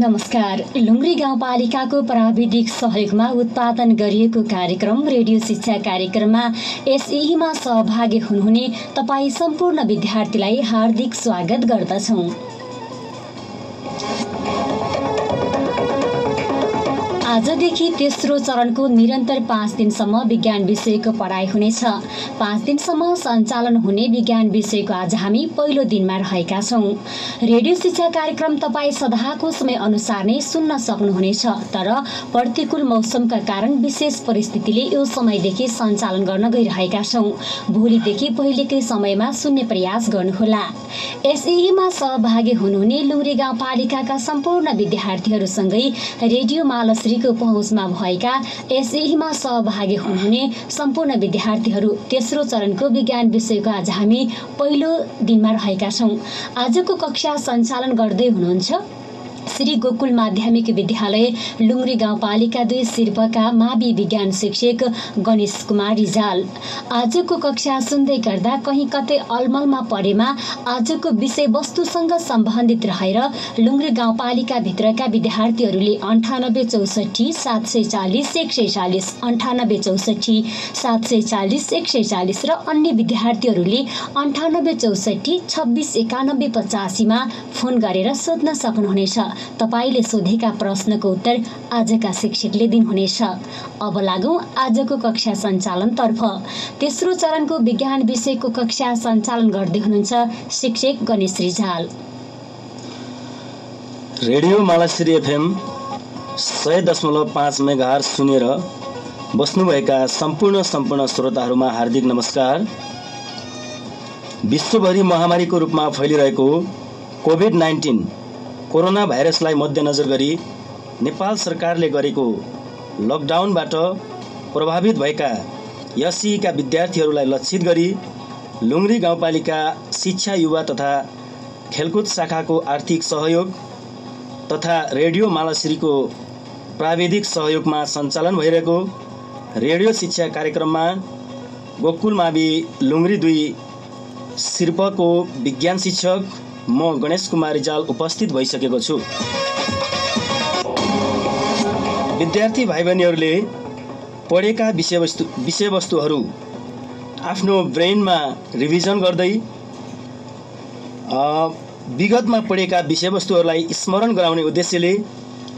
नमस्कार। लुम्री गाउँपालिकाको प्राविधिक सहयोगमा उत्पादन गरिएको कार्यक्रम रेडियो शिक्षा कार्यक्रममा एसईमा सहभागी हुनुहुने तपाईँ सम्पूर्ण विद्यार्थीलाई हार्दिक स्वागत गर्दछौँ। आजदेखि तेस्रो चरणको निरन्तर 5 दिनसम्म विज्ञान विषयको पढाइ हुनेछ। 5 दिनसम्म सञ्चालन हुने विज्ञान विषयको आज हामी पहिलो दिनमा रहेका छौँ। रेडियो शिक्षा कार्यक्रम तपाईँ सदाको समय अनुसार नै सुन्न सक्नुहुनेछ, तर प्रतिकूल मौसमका कारण विशेष परिस्थितिले यो समयदेखि सञ्चालन गर्न गइरहेका छौँ। भोलिदेखि पहिलेकै समयमा सुन्ने प्रयास गर्नुहोला। एसईमा सहभागी हुनुहुने लुम्री गाउँपालिकाका सम्पूर्ण विद्यार्थीहरूसँगै रेडियो मालश्री पहुँचमा भएका एसईमा सहभागी हुनुहुने सम्पूर्ण विद्यार्थीहरू तेस्रो चरणको विज्ञान विषयको आज हामी पहिलो दिनमा रहेका छौँ। आजको कक्षा सञ्चालन गर्दै हुनुहुन्छ श्री गोकुल माध्यमिक विद्यालय लुम्री गाउँपालिका 2 सिर्पका मावि विज्ञान शिक्षक गणेश कुमार रिजाल। आजको कक्षा सुन्दै गर्दा कहीँ कतै अलमलमा परेमा आजको विषयवस्तुसँग सम्बन्धित रहेर लुम्री गाउँपालिका भित्रका विद्यार्थीहरूले 9864 740 140 9864 740 140 र अन्य विद्यार्थीहरूले 9864 26 91 85 मा फोन गरेर सोध्न सक्नुहुनेछ। तपाईले सोधेका प्रश्नको उत्तर आजका शिक्षकले दिनुहुनेछ। अब लागौं आजको कक्षा सञ्चालनतर्फ। तेस्रो चरणको विज्ञान विषयको कक्षा सञ्चालन गर्दै हुनुहुन्छ शिक्षक Ganesh Rijal. Radio Malshree FM 100.5 megahertz सुनेर बस्नुभएका सम्पूर्ण श्रोताहरूमा हार्दिक नमस्कार। विश्वभरि महामारीको रूपमा फैलिरहेको कोभिड-19 कोरोना भाइरसलाई मध्यनजर गरी नेपाल सरकारले गरेको लकडाउनबाट प्रभावित भएका एसईका विद्यार्थीहरूलाई लक्षित गरी लुम्री गाउँपालिका शिक्षा युवा तथा खेलकुद शाखाको आर्थिक सहयोग तथा रेडियो मालश्रीको प्राविधिक सहयोगमा सञ्चालन भइरहेको रेडियो शिक्षा कार्यक्रममा गोकुल मावि लुम्री 2 सिर्पको विज्ञान शिक्षक म गणेश कुमार रिजाल उपस्थित भइसकेको छु। विद्यार्थी भाइ बहिनीहरूले पढेका विषयवस्तुहरू आफ्नो ब्रेनमा रिभिजन गर्दै विगतमा पढेका विषयवस्तुहरूलाई स्मरण गराउने उद्देश्यले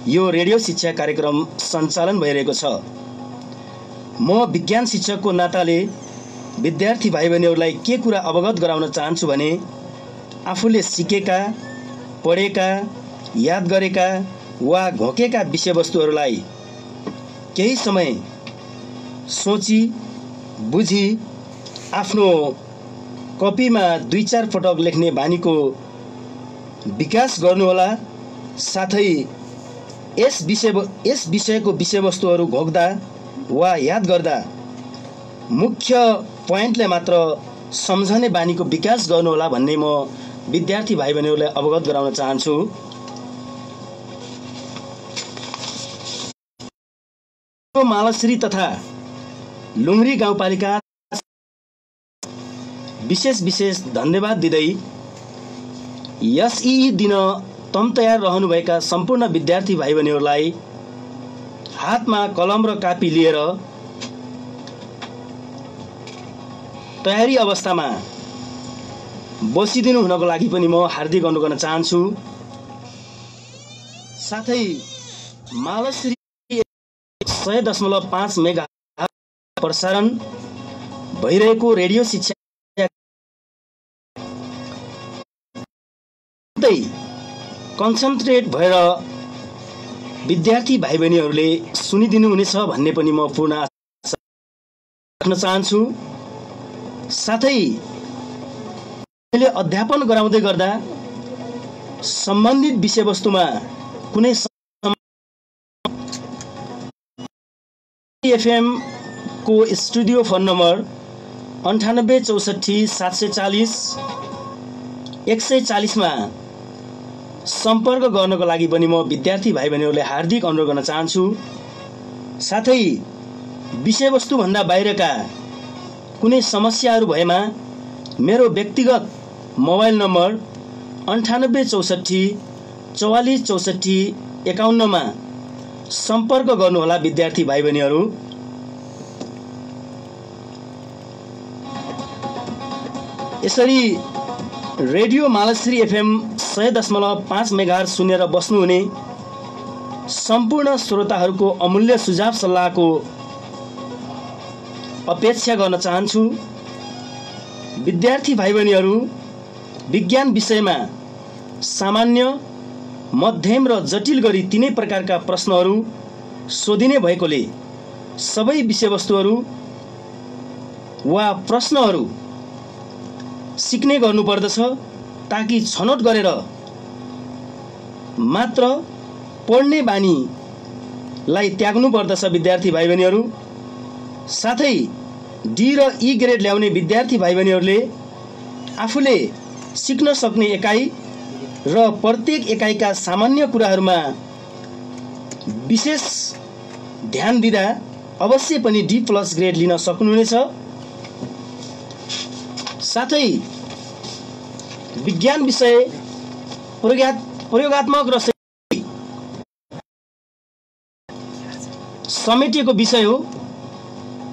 यो रेडियो शिक्षा कार्यक्रम सञ्चालन भइरहेको छ। म विज्ञान शिक्षकको नाताले विद्यार्थी भाइ बहिनीहरूलाई के कुरा अवगत गराउन चाहन्छु भने आफूले सिकेका, पढेका, याद गरेका वा घोकेका विषयवस्तुहरूलाई केही समय सोची बुझी आफ्नो कपीमा 2-4 पटक लेख्ने बानीको विकास गर्नुहोला। साथै यस विषयको विषयवस्तुहरू घोक्दा वा याद गर्दा मुख्य पोइन्टले मात्र सम्झने बानीको विकास गर्नुहोला भन्ने म विद्यार्थी भाइ बहिनीहरूलाई अवगत गराउन चाहन्छु। मालश्री तथा लुम्री गाउँपालिका विशेष धन्यवाद दिँदै एसई दिन तम तयार रहनुभएका सम्पूर्ण विद्यार्थी भाइ बहिनीहरूलाई हातमा कलम र कापी लिएर तयारी अवस्थामा बसिदिनु हुनको लागि पनि म हार्दिक अनुरोध गर्न चाहन्छु। साथै मालश्री 100.5 मेगाहर्ज प्रसारण भइरहेको रेडियो शिक्षा कन्सन्ट्रेट भएर विद्यार्थी भाइ बहिनीहरूले सुनिदिनु हुनेछ भन्ने पनि म पूर्ण आशा राख्न चाहन्छु। साथै मैले अध्यापन गराउँदै गर्दा सम्बन्धित विषयवस्तुमा कुनै एफएम को स्टुडियो फोन नम्बर 9864 740 140 मा सम्पर्क गर्नको लागि पनि म विद्यार्थी भाइ बहिनीहरूले हार्दिक अनुरोध गर्न चाहन्छु। साथै विषयवस्तु भन्दा बाहिरका कुनै समस्याहरू भएमा मेरो व्यक्तिगत मोबाइल नम्बर 9864 44 64 51 मा सम्पर्क गर्नुहोला विद्यार्थी भाइ बहिनीहरू। यसरी रेडियो मालश्री एफएम 100.5 मेगाहर्ज सुनेर बस्नुहुने सम्पूर्ण श्रोताहरूको अमूल्य सुझाव सल्लाहको अपेक्षा गर्न चाहन्छु। विद्यार्थी भाइ बहिनीहरू, विज्ञान विषयमा सामान्य, मध्यम र जटिल गरी तीनै प्रकारका प्रश्नहरू सोधिने भएकोले सबै विषयवस्तुहरू वा प्रश्नहरू सिक्ने गर्नुपर्दछ, ताकि छनौट गरेर मात्र पढ्ने बानीलाई त्याग्नु पर्दछ विद्यार्थी भाइ बहिनीहरू। साथै डी र ई ग्रेड ल्याउने विद्यार्थी भाइ बहिनीहरूले आफूले सिक्न सक्ने एकाइ र प्रत्येक एकाइका सामान्य कुराहरूमा विशेष ध्यान दिँदा अवश्य पनि D+ ग्रेड लिन सक्नुहुनेछ। साथै विज्ञान विषय प्रयोगात्मक र समेटिएको विषय हो,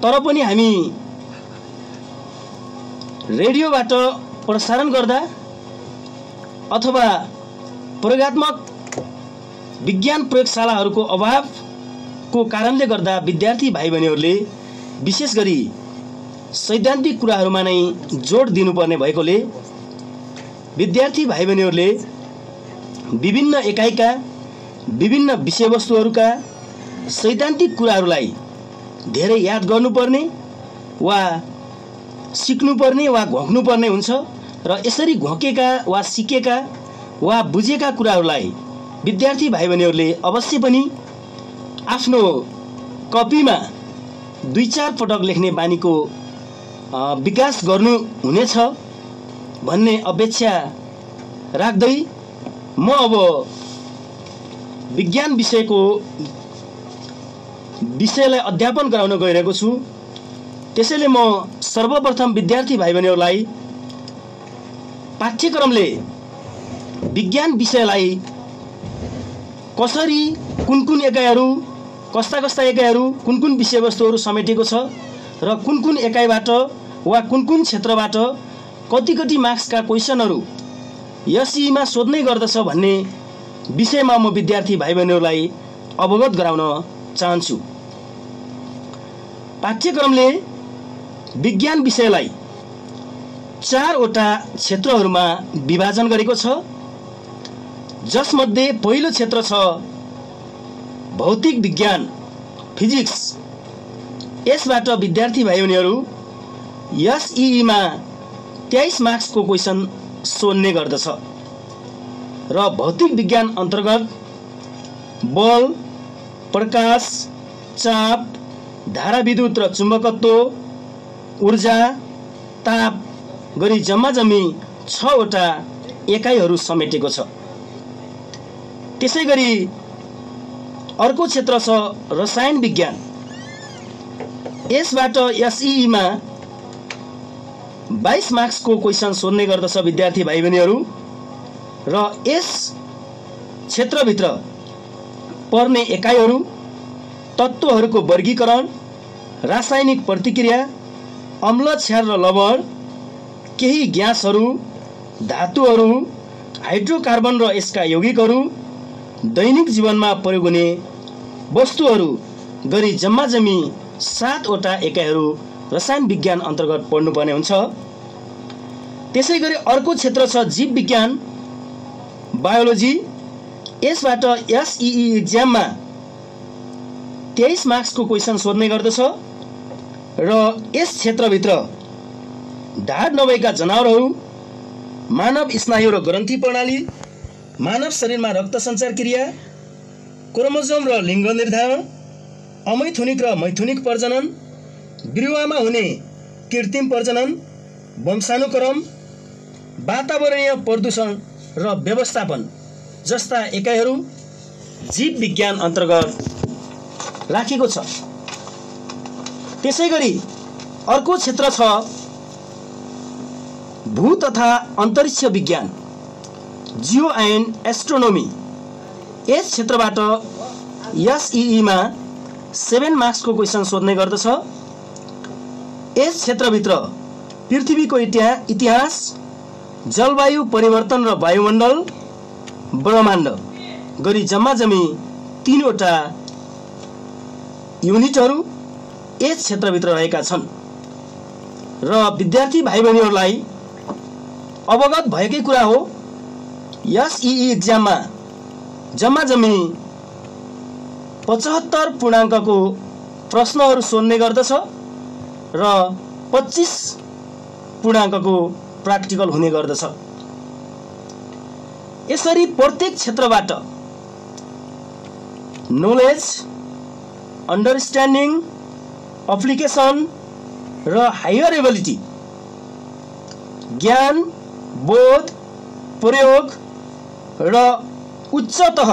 तर पनि हामी रेडियोबाट प्रसारण गर्दा अथवा प्रयोगात्मक विज्ञान प्रयोगशालाहरूको अभावको कारणले गर्दा विद्यार्थी भाइ बहिनीहरूले विशेष गरी सैद्धान्तिक कुराहरूमा नै जोड दिनुपर्ने भएकोले विद्यार्थी भाइ बहिनीहरूले विभिन्न एकाइका विभिन्न विषयवस्तुहरूका सैद्धान्तिक कुराहरूलाई धेरै याद गर्नुपर्ने वा सिक्नुपर्ने वा घोक्नुपर्ने हुन्छ र यसरी घोकेका वा सिकेका वा बुझेका कुराहरूलाई विद्यार्थी भाइ बहिनीहरूले अवश्य पनि आफ्नो कपीमा 2-4 पटक लेख्ने बानीको विकास गर्नु हुनेछ भन्ने अपेक्षा राख्दै म अब विज्ञान विषयलाई अध्यापन गराउन गइरहेको छु। त्यसैले म सर्वप्रथम विद्यार्थी भाइ बहिनीहरूलाई पाठ्यक्रमले विज्ञान विषयलाई कसरी कुन एकाइहरू, कस्ता एकाइहरू, कुन विषयवस्तुहरू समेटेको छ र कुन एकाइबाट वा कुन क्षेत्रबाट कति मार्क्सका क्वेसनहरू एसईमा सोध्ने गर्दछ भन्ने विषयमा म विद्यार्थी भाइ बहिनीहरूलाई अवगत गराउन चाहन्छु। पाठ्यक्रमले विज्ञान विषयलाई 4वटा क्षेत्रहरूमा विभाजन गरेको छ, जसमध्ये पहिलो क्षेत्र छ भौतिक विज्ञान, फिजिक्स। यसबाट विद्यार्थी भाइ बहिनीहरू एसईमा 23 मार्क्सको क्वेसन सोध्ने गर्दछ र भौतिक विज्ञान अन्तर्गत बल, प्रकाश, चाप, धारा विद्युत र चुम्बकत्व, ऊर्जा, ताप गरी जम्मी 6वटा एकाइहरू समेटेको छ। त्यसैगरी अर्को क्षेत्र छ रसायन विज्ञान। यसबाट एसईमा 22 मार्क्सको क्वेसन सोध्ने गर्दछ विद्यार्थी भाइ बहिनीहरू र यस क्षेत्रभित्र पर्ने एकाइहरू तत्त्वहरूको वर्गीकरण, रासायनिक प्रतिक्रिया, अम्ल, क्षार र लवण, केही ग्यासहरू, धातुहरू, हाइड्रोकार्बन र यसका यौगिकहरू, दैनिक जीवनमा प्रयोग हुने वस्तुहरू गरी जम्मी 7वटा एकाइहरू रसायन विज्ञान अन्तर्गत पढ्नुपर्ने हुन्छ। त्यसैगरी अर्को क्षेत्र छ जीव विज्ञान, बायोलोजी। यसबाट एसईई एक्जाममा 23 मार्क्सको क्वेसन सोध्ने गर्दछ र यस क्षेत्रभित्र ढाड नभएका जनावरहरू, मानव स्नायु र ग्रन्थि प्रणाली, मानव शरीरमा रक्त सञ्चार क्रिया, क्रोमोजोम र लिङ्ग निर्धारण, अमैथुनिक र मैथुनिक प्रजनन, बिरुवामा हुने कृत्रिम प्रजनन, वंशानुक्रम, वातावरणीय प्रदूषण र व्यवस्थापन जस्ता एकाइहरू जीव विज्ञान अन्तर्गत राखेको छ। त्यसैगरी अर्को क्षेत्र छ भू तथा अन्तरिक्ष विज्ञान, जियो एन्ड एस्ट्रोनोमी। यस क्षेत्रबाट एसईईमा 7 मार्क्सको क्वेसन सोध्ने गर्दछ। यस क्षेत्रभित्र पृथ्वीको इतिहास, जलवायु परिवर्तन र वायुमण्डल, ब्रह्माण्ड गरी जम्माजम्मी 3वटा युनिटहरू यस क्षेत्रभित्र रहेका छन् र विद्यार्थी भाइ बहिनीहरूलाई अवगत भएकै कुरा हो, एसईई एक्जाममा जम्माजम्मी 75 पूर्णाङ्कको प्रश्नहरू सोध्ने गर्दछ र 25 पूर्णाङ्कको प्र्याक्टिकल हुने गर्दछ। यसरी प्रत्येक क्षेत्रबाट नलेज, अन्डरस्ट्यान्डिङ, एप्लिकेसन र हायर एबिलिटी, ज्ञान, बोध, प्रयोग र उच्च तह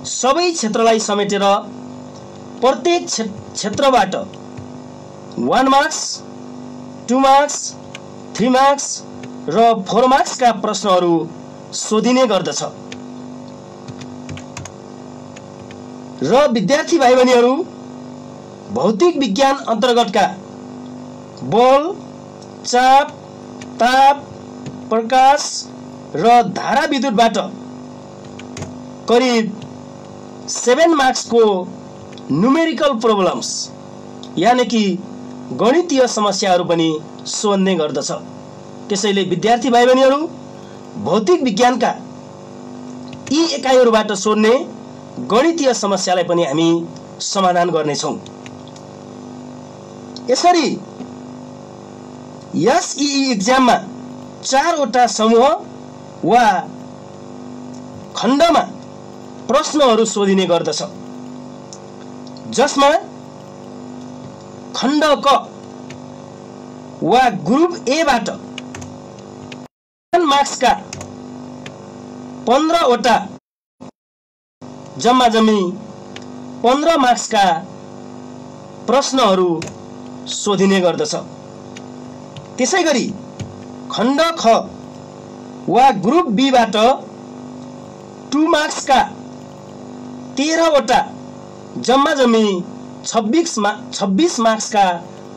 सबै क्षेत्रलाई समेटेर प्रत्येक क्षेत्रबाट 1 मार्क्स, 2 मार्क्स, 3 मार्क्स र 4 मार्क्सका प्रश्नहरू सोधिने गर्दछ र विद्यार्थी भाइ बहिनीहरू भौतिक विज्ञान अन्तर्गतका बल, चाप, ताप, प्रकाश र धारा विद्युतबाट करिब 7 मार्क्सको न्युमेरिकल प्रब्लम्स यानी कि गणितीय समस्याहरू पनि सोध्ने गर्दछ। त्यसैले विद्यार्थी भाइ बहिनीहरू भौतिक विज्ञानका यी एकाइहरूबाट सोध्ने गणितीय समस्यालाई पनि हामी समाधान गर्नेछौँ। यसरी एसईई एक्जाममा 4वटा समूह वा खण्डमा प्रश्नहरू सोधिने गर्दछ, जसमा खण्ड क वा ग्रुप ए बाट 10 मार्क्सका 15वटा जम्माजम्मी 15 मार्क्सका प्रश्नहरू सोधिने गर्दछ। त्यसैगरी खण्ड ख वा ग्रुप बी बाट 2 मार्क्सका 13वटा जम्माजम्मी 26 मार्क्सका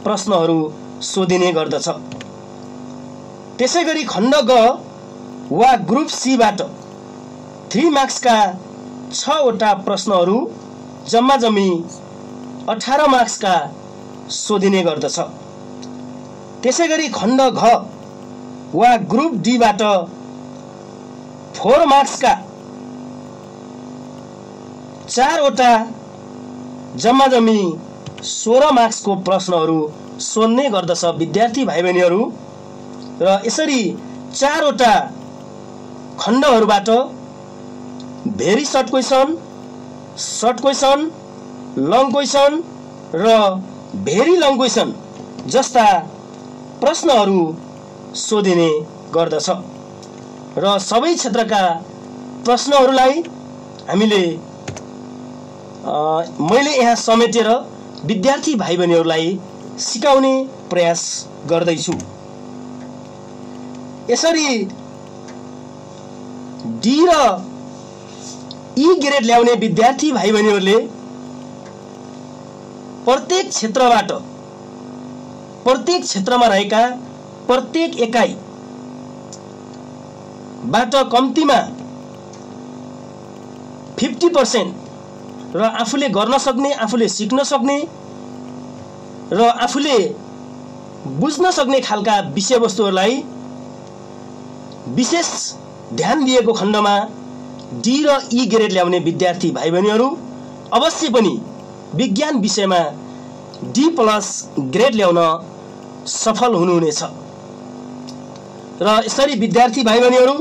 प्रश्नहरू सोधिने गर्दछ। त्यसैगरी खण्ड ग वा ग्रुप सी बाट 3 मार्क्सका 6वटा प्रश्नहरू जम्माजम्मी 18 मार्क्सका सोधिने गर्दछ। त्यसैगरी खण्ड घ वा ग्रुप डी बाट 4 मार्क्सका 4वटा जम्माजम्मी 16 मार्क्सको प्रश्नहरू सोध्ने गर्दछ विद्यार्थी भाइ बहिनीहरू र यसरी 4वटा खण्डहरूबाट very short question, long question र भेरी लङ क्वेसन जस्ता प्रश्नहरू सोधिने गर्दछ र सबै क्षेत्रका प्रश्नहरूलाई हामीले मैले यहाँ समेटेर विद्यार्थी भाइ बहिनीहरूलाई सिकाउने प्रयास गर्दैछु। यसरी डी र ई ग्रेड ल्याउने विद्यार्थी भाइ बहिनीहरूले प्रत्येक क्षेत्रमा रहेका प्रत्येक एकाइबाट कम्तीमा 50% र आफूले गर्न सक्ने, आफूले सिक्न सक्ने र आफूले बुझ्न सक्ने खालका विषयवस्तुहरूलाई विशेष ध्यान दिएको खण्डमा डी र ई ग्रेड ल्याउने विद्यार्थी भाइ बहिनीहरू अवश्य पनि विज्ञान विषयमा D+ ग्रेड ल्याउन सफल हुनुहुनेछ। र यसरी विद्यार्थी भाइ बहिनीहरू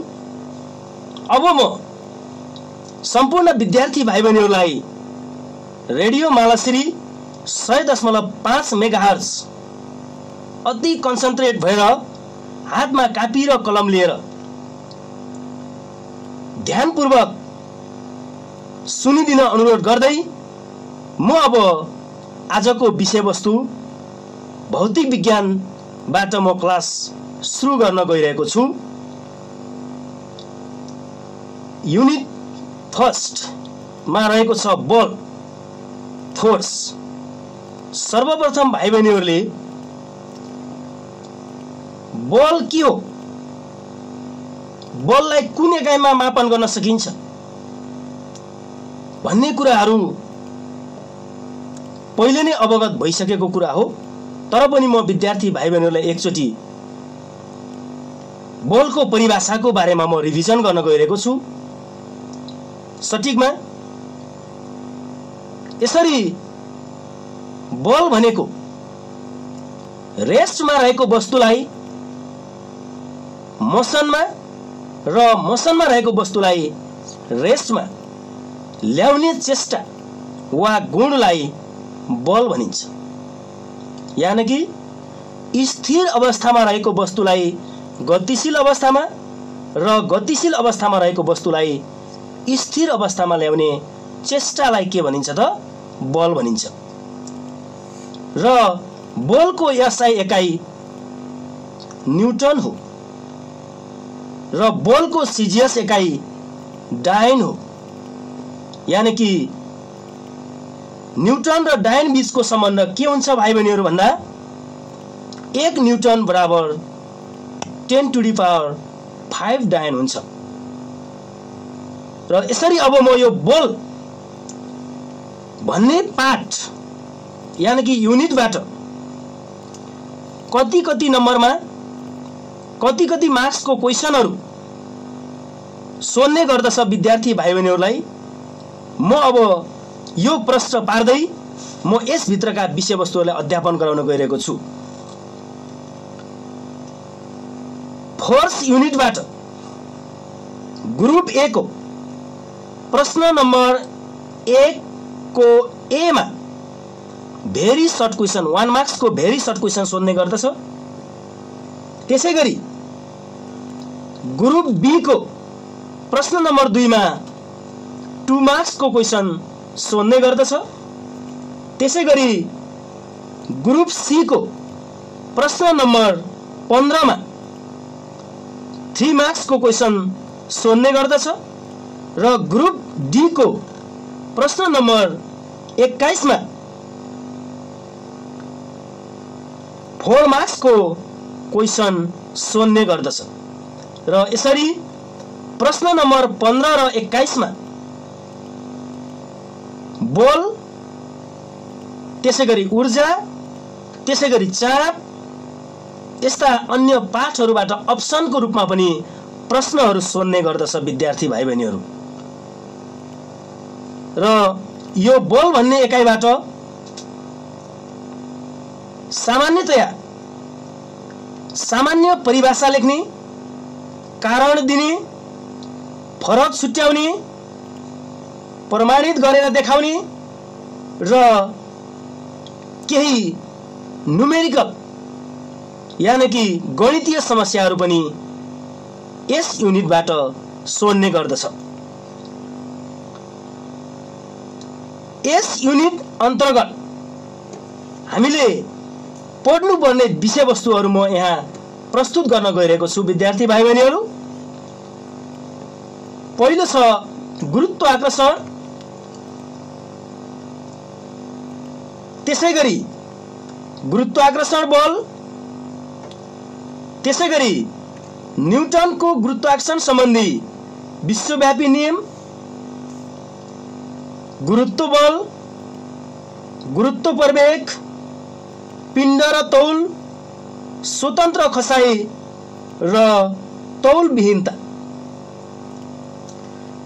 अब म सम्पूर्ण विद्यार्थी भाइ बहिनीहरूलाई रेडियो मालाश्री 100.5 मेगाहर्ज अति कन्सन्ट्रेट भएर हातमा कापी र कलम लिएर ध्यानपूर्वक सुनिदिन अनुरोध गर्दै म अब आजको विषयवस्तु भौतिक विज्ञानबाट म क्लास सुरु गर्न गइरहेको छु। युनिट फर्स्टमा रहेको छ बल फोर्स। सर्वप्रथम भाइ बहिनीहरूले बल के हो, बललाई कुन एकाइमा मापन गर्न सकिन्छ भन्ने कुराहरू पहिले नै अवगत भइसकेको कुरा हो। तर पनि म विद्यार्थी भाइ बहिनीहरूलाई एकचोटि बलको परिभाषाको बारेमा म रिभिजन गर्न गइरहेको छु। सठिकमा यसरी बल भनेको रेस्टमा रहेको वस्तुलाई मोसनमा र मोसनमा रहेको वस्तुलाई रेस्टमा ल्याउने चेष्टा वा गुणलाई बल भनिन्छ। यानी कि स्थिर अवस्थामा रहेको वस्तुलाई गतिशील अवस्थामा र गतिशील अवस्थामा रहेको वस्तुलाई स्थिर अवस्थामा ल्याउने चेष्टालाई के भनिन्छ त? बल भनिन्छ। र बलको एसआई एकाइ न्युटन हो र बलको सिजियस एकाइ डाइन हो। यानी कि न्युटन र डाइन बीचको सम्बन्ध के हुन्छ भाइ बहिनीहरू भन्दा 1 न्युटन बराबर 10⁵ डाइन हुन्छ। र यसरी अब म यो बल भन्ने पार्ट यानी कि युनिटबाट कति नम्बरमा कति मार्क्सको क्वेशनहरू सोध्ने गर्दछ विद्यार्थी भाइ बहिनीहरूलाई, म अब यो प्रश्न पार्दै म यस भित्रका विषयवस्तुहरूलाई अध्यापन गराउन गइरहेको छु। फोर्स युनिटबाट ग्रुप ए को प्रश्न नम्बर 1 को ए मा भेरी सर्ट क्वेशन 1 मार्क्स को भेरी सर्ट क्वेशन सोध्ने गर्दछ। त्यसैगरी ग्रुप बी को प्रश्न नम्बर 2 मा 2 मार्क्स को क्वेशन सोध्ने गर्दछ। त्यसैगरी ग्रुप सी को प्रश्न नम्बर 15 मा 3 मार्क्स को क्वेशन सोध्ने गर्दछ र ग्रुप डी को प्रश्न नम्बर 21 मा 4 मार्क्स को क्वेशन सोध्ने गर्दछ। र यसरी प्रश्न नम्बर 15 र 21 मा बल, त्यसैगरी ऊर्जा, त्यसैगरी चाप यस्ता अन्य पाठहरूबाट अप्सनको रूपमा पनि प्रश्नहरू सोध्ने गर्दछ विद्यार्थी भाइ बहिनीहरू। र यो बल भन्ने एकाइबाट सामान्यतया सामान्य परिभाषा लेख्ने, कारण दिने, फरक छुट्याउने, प्रमाणित गरेर देखाउने र केही न्युमेरिकल यानी कि गणितीय समस्याहरू पनि यस युनिटबाट सोध्ने गर्दछ। यस युनिट अन्तर्गत हामीले पढ्नुपर्ने विषयवस्तुहरू म यहाँ प्रस्तुत गर्न गइरहेको छु विद्यार्थी भाइ बहिनीहरू। पहिलो छ गुरुत्वाकर्षण, त्यसैगरी गुरुत्वाकर्षण बल, त्यसैगरी न्युटनको गुरुत्वाकर्षण सम्बन्धी विश्वव्यापी नियम, गुरुत्व बल, गुरुत्व प्रवेग, पिण्ड र तौल, स्वतन्त्र खसाई र तौल विहीनता।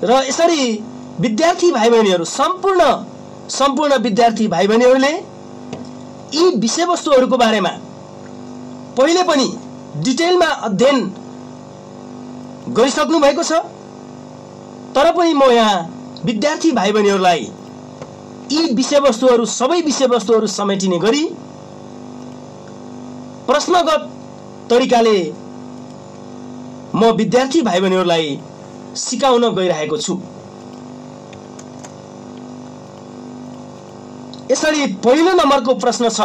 र यसरी विद्यार्थी भाइ बहिनीहरू सम्पूर्ण विद्यार्थी भाइ बहिनीहरूले यी विषयवस्तुहरूको बारेमा पहिले पनि डिटेलमा अध्ययन गरिसक्नु भएको छ। तर पनि म यहाँ विद्यार्थी भाइ बहिनीहरूलाई यी विषयवस्तुहरू सबै विषयवस्तुहरू समेटिने गरी प्रश्नगत तरिकाले म विद्यार्थी भाइ बहिनीहरूलाई सिकाउन गइरहेको छु। यसरी पहिलो नम्बरको प्रश्न छ,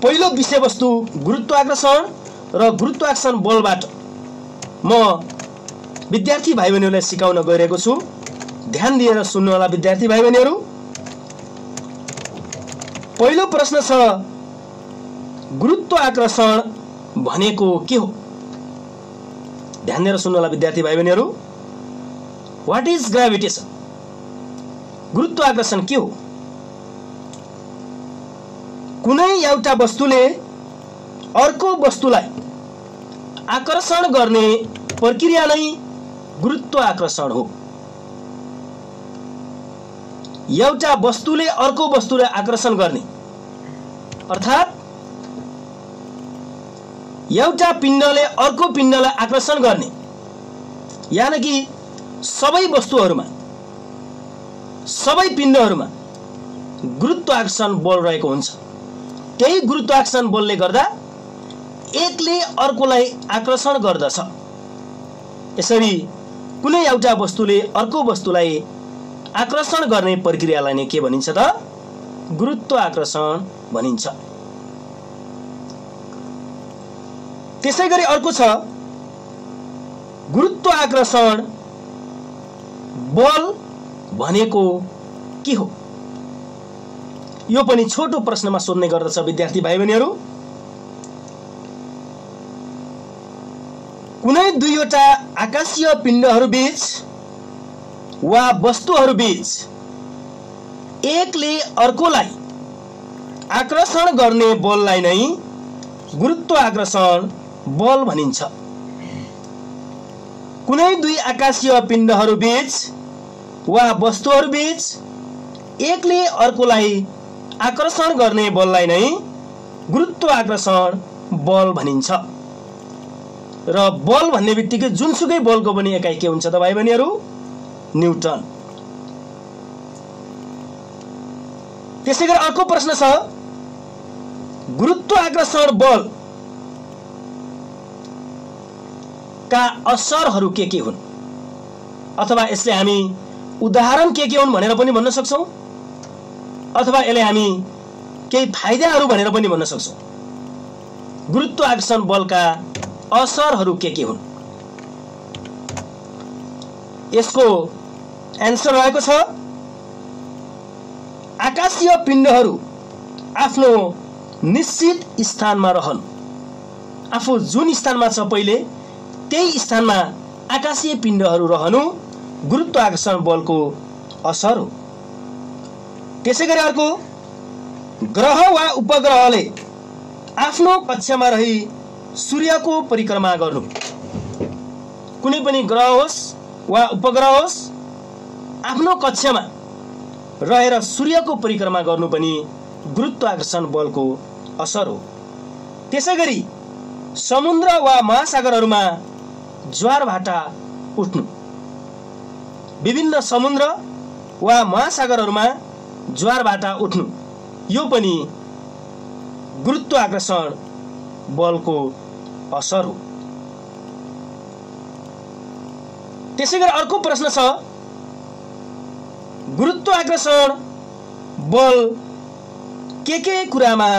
पहिलो विषयवस्तु गुरुत्वाकर्षण र गुरुत्वाकर्षण बलबाट म विद्यार्थी भाइ बहिनीहरूलाई सिकाउन गइरहेको छु। ध्यान दिएर सुन्नु होला विद्यार्थी भाइ बहिनीहरू। पहिलो प्रश्न छ, गुरुत्वाकर्षण भनेको के हो? ध्यान दिएर सुन्नु होला विद्यार्थी भाइ बहिनीहरू। What is gravitation? गुरुत्वाकर्षण के हो? कुनै एउटा वस्तुले अर्को वस्तुलाई आकर्षण गर्ने प्रक्रिया नै गुरुत्वाकर्षण हो। एउटा वस्तुले अर्को वस्तुलाई आकर्षण गर्ने अर्थात् एउटा पिण्डले अर्को पिण्डलाई आकर्षण गर्ने, यानि कि सबै वस्तुहरूमा, सबै पिण्डहरूमा गुरुत्वाकर्षण बल रहेको हुन्छ। त्यही गुरुत्वाकर्षण बलले गर्दा एकले अर्कोलाई आकर्षण गर्दछ। यसरी कुनै एउटा वस्तुले अर्को वस्तुलाई आकर्षण गर्ने प्रक्रियालाई नै के भनिन्छ त? गुरुत्वाकर्षण भनिन्छ। त्यसैगरी अर्को छ, गुरुत्वाकर्षण बल भनेको के हो? यो पनि छोटो प्रश्नमा सोध्ने गर्दछ विद्यार्थी भाइ बहिनीहरू। कुनै दुईवटा आकाशीय पिण्डहरू बीच वा वस्तुहरू बीच एकले अर्कोलाई आकर्षण गर्ने बललाई नै गुरुत्वाकर्षण बल भनिन्छ। कुनै दुई आकाशीय पिण्डहरू बीच वा वस्तुहरू बीच एकले अर्कोलाई आकर्षण गर्ने बललाई नै गुरुत्वाकर्षण बल भनिन्छ। र बल भन्ने बित्तिकै जुनसुकै बलको पनि एकाइ के हुन्छ त भाइ बहिनीहरू? न्युटन। त्यसैगरी अर्को प्रश्न छ, गुरुत्वाकर्षण बल का असरहरू के हुन्? अथवा यसले हामी उदाहरण के हुन् भनेर पनि भन्न सक्छौं, अथवा यसले हामी केही फाइदाहरू भनेर पनि भन्न सक्छौं। गुरुत्वाकर्षण बलका असरहरू के हुन्? यसको एन्सर रहेको छ, आकाशीय पिण्डहरू आफ्नो निश्चित स्थानमा रहनु। आफू जुन स्थानमा छ पहिले त्यही स्थानमा आकाशीय पिण्डहरू रहनु गुरुत्वाकर्षण बलको असर हो। त्यसैगरी अर्को, ग्रह वा उपग्रहले आफ्नो कक्षामा रही सूर्यको परिक्रमा गर्नु। कुनै पनि ग्रह होस् वा उपग्रह होस्, आफ्नो कक्षामा रहेर सूर्यको परिक्रमा गर्नु पनि गुरुत्वाकर्षण बलको असर हो। त्यसैगरी समुद्र वा महासागरहरूमा ज्वारभाटा उठ्नु। विभिन्न समुद्र वा महासागरहरूमा ज्वारभाटा उठ्नु यो पनि गुरुत्वाकर्षण बलको असर हो। त्यसैगरी अर्को प्रश्न छ, गुरुत्वाकर्षण बल के कुरामा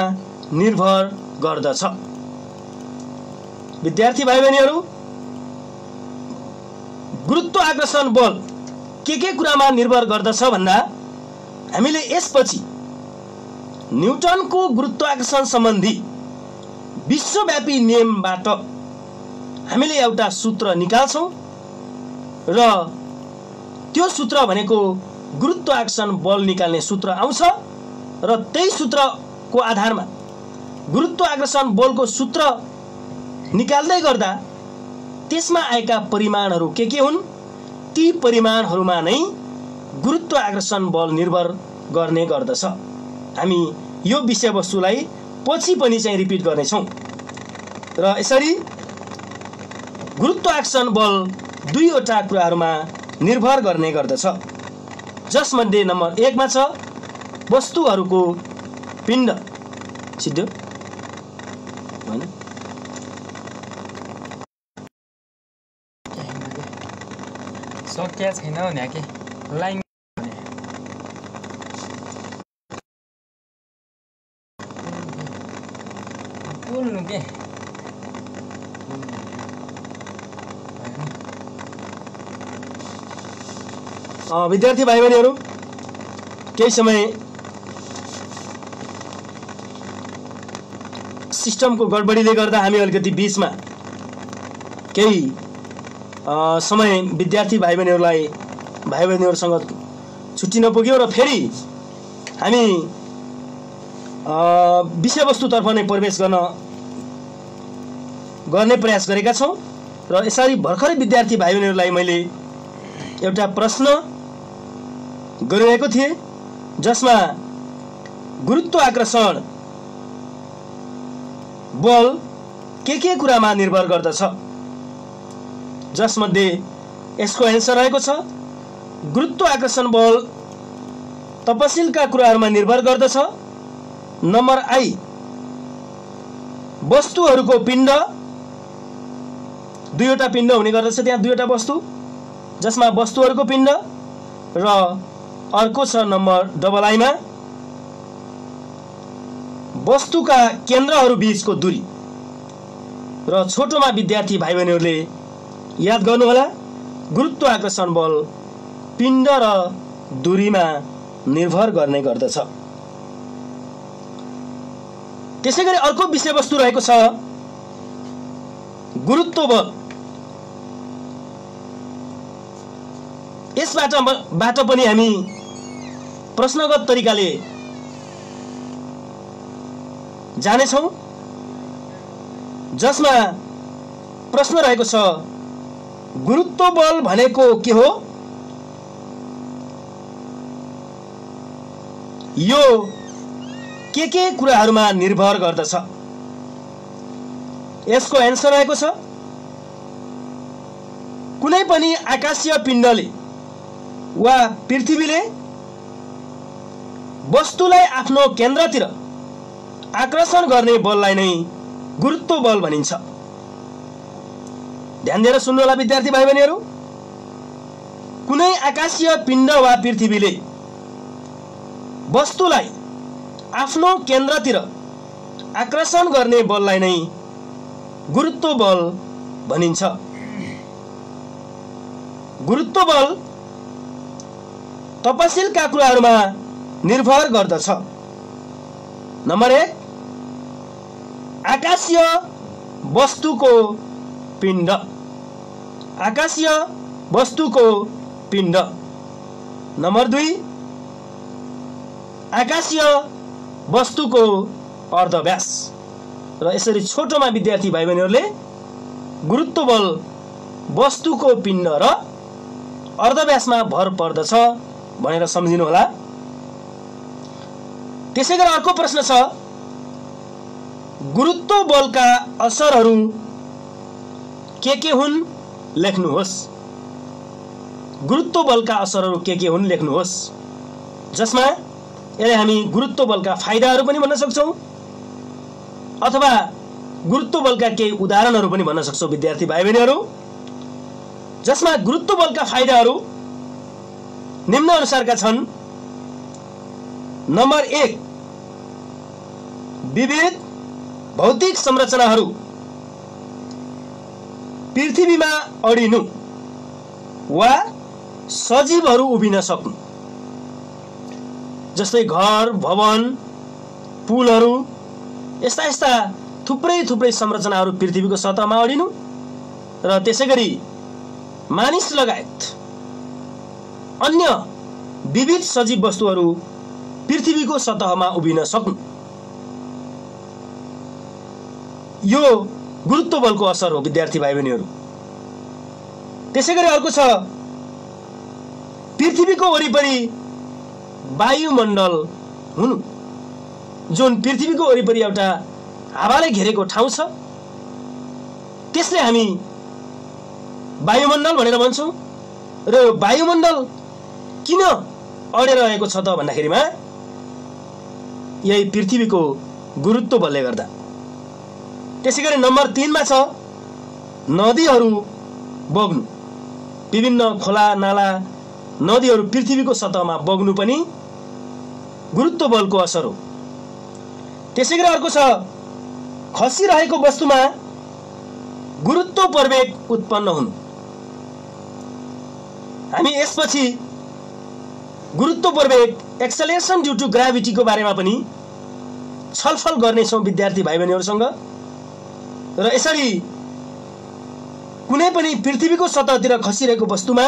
निर्भर गर्दछ? विद्यार्थी भाइ बहिनीहरू, गुरुत्वाकर्षण बल के कुरामा निर्भर गर्दछ भन्दा हामीले यसपछि न्युटनको गुरुत्वाकर्षण सम्बन्धी विश्वव्यापी नियमबाट हामीले एउटा सूत्र निकाल्छौं र त्यो सूत्र भनेको गुरुत्वाकर्षण बल निकाल्ने सूत्र आउँछ र त्यही सूत्रको आधारमा गुरुत्वाकर्षण बलको सूत्र निकाल्दै गर्दा त्यसमा आएका परिमाणहरू के हुन्, ती परिमाणहरूमा नै गुरुत्वाकर्षण बल निर्भर गर्ने गर्दछ। हामी यो विषयवस्तुलाई पछि पनि चाहिँ रिपिट गर्नेछौं र यसरी गुरुत्वाकर्षण बल दुईवटा कुराहरूमा निर्भर गर्ने गर्दछ, जसमध्ये नम्बर 1 मा छ वस्तुहरूको पिण्ड सिद्धो हैन सक्या छैन भने के लाइन बोल्नु के विद्यार्थी भाइ बहिनीहरू, केही समय सिस्टमको गडबडीले गर्दा हामी अलिकति बीचमा केही समय विद्यार्थी भाइ बहिनीहरूसँग छुट्टिन पुग्यो र फेरि हामी विषयवस्तुतर्फ नै प्रवेश गर्ने प्रयास गरेका छौँ। र यसरी भर्खरै विद्यार्थी भाइ बहिनीहरूलाई मैले एउटा प्रश्न गरिरहेको थिएँ, जसमा गुरुत्वाकर्षण बल के कुरामा निर्भर गर्दछ, जसमध्ये यसको एन्सर रहेको छ गुरुत्वाकर्षण बल तपसिलका कुराहरूमा निर्भर गर्दछ। नम्बर आई, वस्तुहरूको पिण्ड, दुईवटा पिण्ड हुने गर्दछ, त्यहाँ दुईवटा वस्तु जसमा वस्तुहरूको पिण्ड, र अर्को छ नम्बर डबल आईमा वस्तुका केन्द्रहरू बीचको दूरी। र छोटोमा विद्यार्थी भाइ बहिनीहरूले याद गर्नुहोला, गुरुत्वाकर्षण बल पिण्ड र दूरीमा निर्भर गर्ने गर्दछ। त्यसैगरी अर्को विषयवस्तु रहेको छ गुरुत्व बल। यसबाट पनि हामी प्रश्नगत तरिकाले जानेछौँ, जसमा प्रश्न रहेको छ गुरुत्व बल भनेको के हो, यो के कुराहरूमा निर्भर गर्दछ। यसको एन्सर रहेको छ कुनै पनि आकाशीय पिण्डले वा पृथ्वीले वस्तुलाई आफ्नो केन्द्रतिर आकर्षण गर्ने बललाई नै गुरुत्व बल भनिन्छ। ध्यान दिएर सुन्नुहोला विद्यार्थी भाइ बहिनीहरू, कुनै आकाशीय पिण्ड वा पृथ्वीले वस्तुलाई आफ्नो केन्द्रतिर आकर्षण गर्ने बललाई नै गुरुत्व बल भनिन्छ। गुरुत्व बल तपसिलका कुराहरूमा निर्भर गर्दछ। नम्बर 1, आकाशीय वस्तुको पिण्ड, आकाशीय वस्तुको पिण्ड। नम्बर 2, आकाशीय वस्तुको अर्धव्यास। र यसरी छोटोमा विद्यार्थी भाइ बहिनीहरूले गुरुत्व बल वस्तुको पिण्ड र अर्धव्यासमा भर पर्दछ भनेर सम्झिनु होला। त्यसैगरी अर्को प्रश्न छ गुरुत्व बलका असरहरू के हुन्, लेख्नुहोस्। गुरुत्व बलका असरहरू के हुन् लेख्नुहोस्, जसमा यसलाई हामी गुरुत्व बलका फाइदाहरू पनि भन्न सक्छौँ अथवा गुरुत्व बलका केही उदाहरणहरू पनि भन्न सक्छौँ विद्यार्थी भाइ बहिनीहरू। जसमा गुरुत्व बलका फाइदाहरू निम्न अनुसारका छन्। नम्बर 1, विविध भौतिक संरचनाहरू पृथ्वीमा अडिनु वा सजीवहरू उभिन सक्नु, जस्तै घर, भवन, पुलहरू, यस्ता थुप्रै संरचनाहरू पृथ्वीको सतहमा अडिनु र त्यसैगरी मानिस लगायत अन्य विविध सजीव वस्तुहरू पृथ्वीको सतहमा उभिन सक्नु, यो गुरुत्व बलको असर हो विद्यार्थी भाइ बहिनीहरू। त्यसैगरी अर्को छ पृथ्वीको वरिपरि वायुमण्डल हुनु, जुन पृथ्वीको वरिपरि एउटा हावाले घेरेको ठाउँ छ, त्यसले हामी वायुमण्डल भनेर भन्छौँ। र यो वायुमण्डल किन अडेर रहेको छ त भन्दाखेरिमा यही पृथ्वीको गुरुत्व बलले गर्दा। त्यसैगरी नम्बर 3 मा छ नदीहरू बग्नु, विभिन्न खोला नाला नदीहरू पृथ्वीको सतहमा बग्नु पनि गुरुत्व बलको असर हो। त्यसैगरी अर्को छ खसिरहेको वस्तुमा गुरुत्व प्रवेग उत्पन्न हुनु। हामी यसपछि गुरुत्व प्रवेग एक्सेलरेसन ड्यू टु ग्राभिटीको बारेमा पनि छलफल गर्नेछौँ विद्यार्थी भाइ बहिनीहरूसँग। र यसरी कुनै पनि पृथ्वीको सतहतिर खसिरहेको वस्तुमा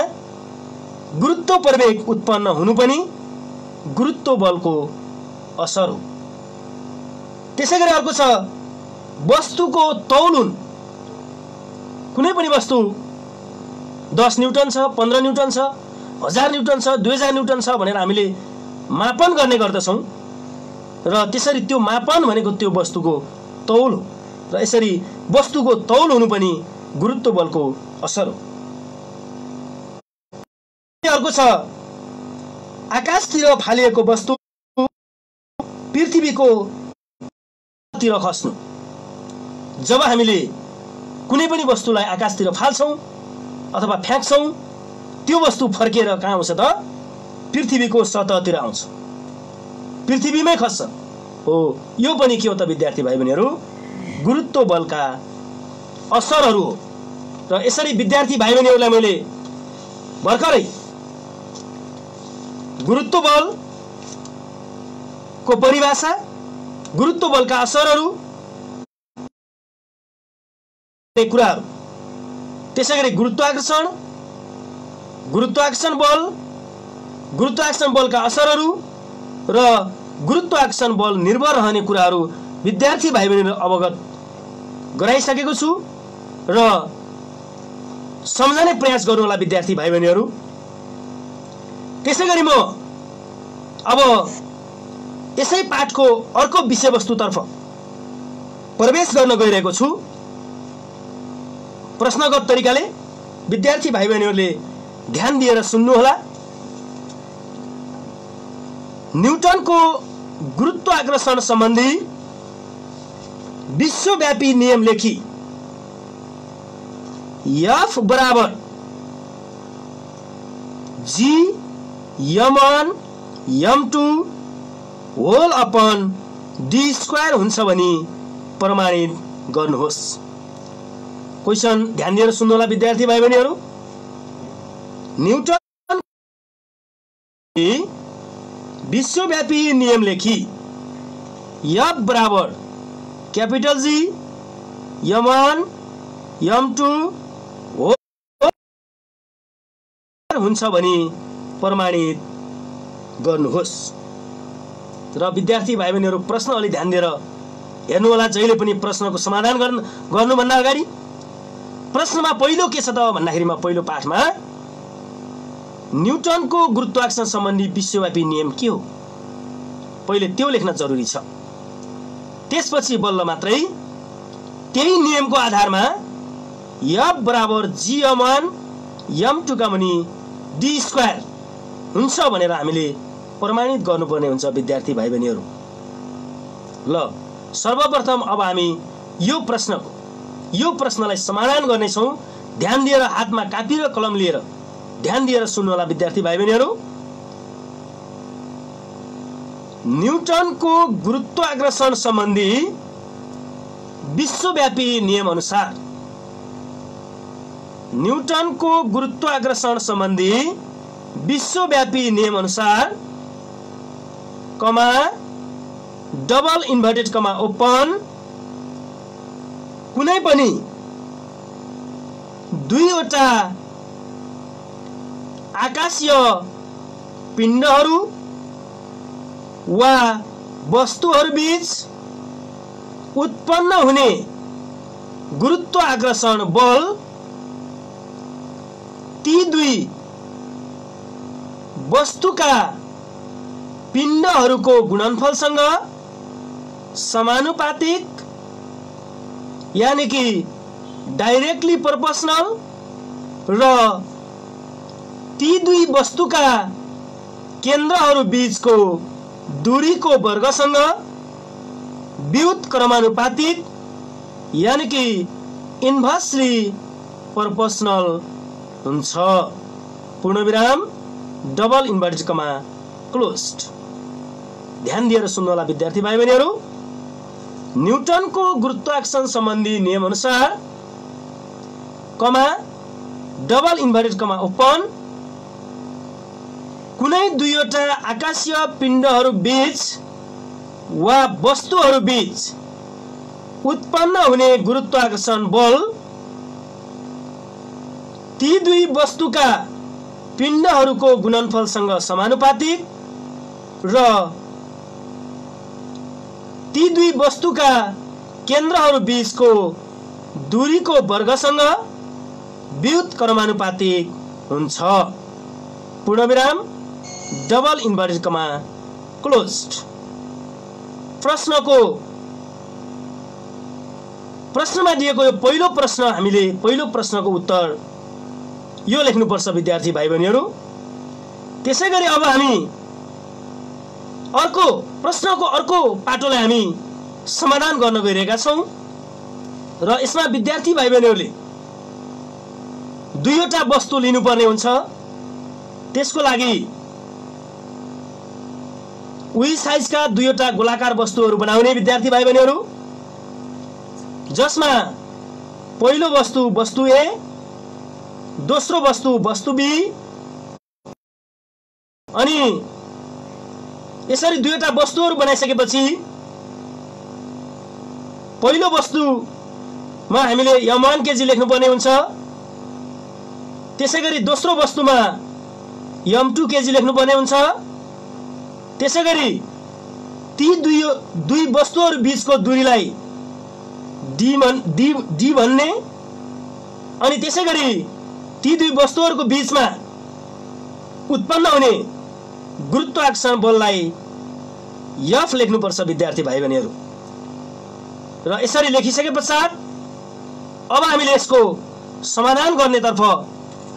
गुरुत्व प्रवेग उत्पन्न हुनु पनि गुरुत्व बलको असर हो। त्यसैगरी अर्को छ वस्तुको तौलन। कुनै पनि वस्तु 10 न्युटन छ, 15 न्युटन छ, 1000 न्युटन छ, 2000 न्युटन छ भनेर हामीले मापन गर्ने गर्दछौँ र त्यसरी त्यो मापन भनेको त्यो वस्तुको तौल हो र यसरी वस्तुको तौल हुनु पनि गुरुत्व बलको असर हो। अर्को छ आकाशतिर फालिएको वस्तु पृथ्वीको तिर खस्नु। जब हामीले कुनै पनि वस्तुलाई आकाशतिर फाल्छौँ अथवा फ्याँक्छौँ त्यो वस्तु फर्केर कहाँ आउँछ त पृथ्वीको सतहतिर आउँछ, पृथ्वीमै खस्छ। हो यो पनि के हो त विद्यार्थी भाइ बहिनीहरू गुरुत्व बलका असरहरू हो। र यसरी विद्यार्थी भाइ बहिनीहरूलाई मैले भर्खरै गुरुत्व बल को परिभाषा, गुरुत्व बलका असरहरू कुराहरू, त्यसैगरी गुरुत्वाकर्षण, गुरुत्वाकर्षण बल, गुरुत्वाकर्षण बलका असरहरू र गुरुत्वाकर्षण बल निर्भर रहने कुराहरू विद्यार्थी भाइ बहिनीहरू अवगत गराइसकेको छु र सम्झने प्रयास गर्नु होला विद्यार्थी भाइ बहिनीहरू। त्यसैगरी म अब यसै पाठको अर्को विषयवस्तुतर्फ प्रवेश गर्न गइरहेको छु। प्रश्नगत तरिकाले विद्यार्थी भाइ बहिनीहरूले ध्यान दिएर सुन्नुहोला। न्युटनको गुरुत्वाकर्षण सम्बन्धी विश्वव्यापी नियम लेखी। F बराबर G m1 m2 whole upon d square हुन्छ भनी प्रमाणित गर्नुहोस्। क्वेशन ध्यान दिएर सुन्नुहोला विद्यार्थी भाइ बहिनीहरू। न्युटन विश्वव्यापी नियम लेखी। F बराबर कैपिटल G m1 m2 हुन्छ भनी प्रमाणित गर्नुहोस्। र विद्यार्थी भाइ बहिनीहरू प्रश्न अलि ध्यान दिएर हेर्नु होला। जहिले पनि प्रश्नको समाधान गर्नुभन्दा अगाडि प्रश्नमा पहिलो के छ त भन्दाखेरिमा पहिलो पाठमा न्युटनको गुरुत्वाकर्षण सम्बन्धी विश्वव्यापी नियम के हो पहिले त्यो लेख्न जरुरी छ। त्यसपछि बल्ल मात्रै त्यही नियमको आधारमा F बराबर G m1 m2 का मुनि d स्क्वायर हुन्छ भनेर हामीले प्रमाणित गर्नुपर्ने हुन्छ विद्यार्थी भाइ बहिनीहरू। ल सर्वप्रथम अब हामी यो प्रश्नलाई समाधान गर्नेछौँ। ध्यान दिएर हातमा कापी र कलम लिएर ध्यान दिएर सुन्नु होला विद्यार्थी भाइ बहिनीहरू। न्युटनको गुरुत्वाकर्षण सम्बन्धी विश्वव्यापी नियम अनुसार, न्युटनको गुरुत्वाकर्षण सम्बन्धी विश्वव्यापी नियम अनुसार कमा डबल इन्भर्टेड कमा ओपन कुनै पनि दुईवटा आकाशीय पिण्डहरू वा वस्तुहरू बीच उत्पन्न हुने गुरुत्वाकर्षण बल ती दुई वस्तुका पिण्डहरूको गुणनफलसँग समानुपातिक यानी कि डाइरेक्टली प्रोपोर्शनल र ती दुई वस्तुका केन्द्रहरू बीचको दूरीको वर्गसँग व्युत्क्रमानुपातिक यानी कि इन्भर्सली प्रोपोर्शनल हुन्छ। पूर्णविराम डबल इन्भर्टेड कमा क्लोज्ड। ध्यान दिएर सुन्नु होला विद्यार्थी भाइ बहिनीहरू। न्युटनको गुरुत्वाकर्षण सम्बन्धी नियम अनुसार कमा डबल इन्भर्टेड कमा ओपन कुनै दुईवटा आकाशीय पिण्डहरू बीच वा वस्तुहरू बीच उत्पन्न हुने गुरुत्वाकर्षण बल ती दुई वस्तुका पिण्डहरूको गुणनफलसँग समानुपातिक र ती दुई वस्तुका केन्द्रहरू बीचको दूरीको वर्गसँग व्युत्क्रमानुपातिक हुन्छ। पूर्णविराम डबल इन्भर्टेड कमा क्लोज्ड। प्रश्नमा दिएको यो पहिलो प्रश्न, हामीले पहिलो प्रश्नको उत्तर यो लेख्नुपर्छ विद्यार्थी भाइ बहिनीहरू। त्यसैगरी अब हामी अर्को प्रश्नको अर्को पाटोलाई हामी समाधान गर्न गइरहेका छौं र यसमा विद्यार्थी भाइ बहिनीहरूले दुईवटा वस्तु लिनुपर्ने हुन्छ। त्यसको लागि उही साइजका दुईवटा गोलाकार वस्तुहरू बनाउने विद्यार्थी भाइ बहिनीहरू, जसमा पहिलो वस्तु वस्तु ए, दोस्रो वस्तु वस्तु बी, अनि यसरी दुईवटा वस्तुहरू बनाइसकेपछि पहिलो वस्तुमा हामीले m1 केजी लेख्नुपर्ने हुन्छ। त्यसैगरी दोस्रो वस्तुमा m2 केजी लेख्नुपर्ने हुन्छ। त्यसैगरी ती दुई वस्तुहरू बीचको दूरीलाई d भन्ने, अनि त्यसैगरी ती दुई वस्तुहरूको बीचमा उत्पन्न हुने गुरुत्वाकर्षण बललाई f लेख्नुपर्छ विद्यार्थी भाइ बहिनीहरू। र यसरी लेखिसके पश्चात अब हामीले यसको समाधान गर्नेतर्फ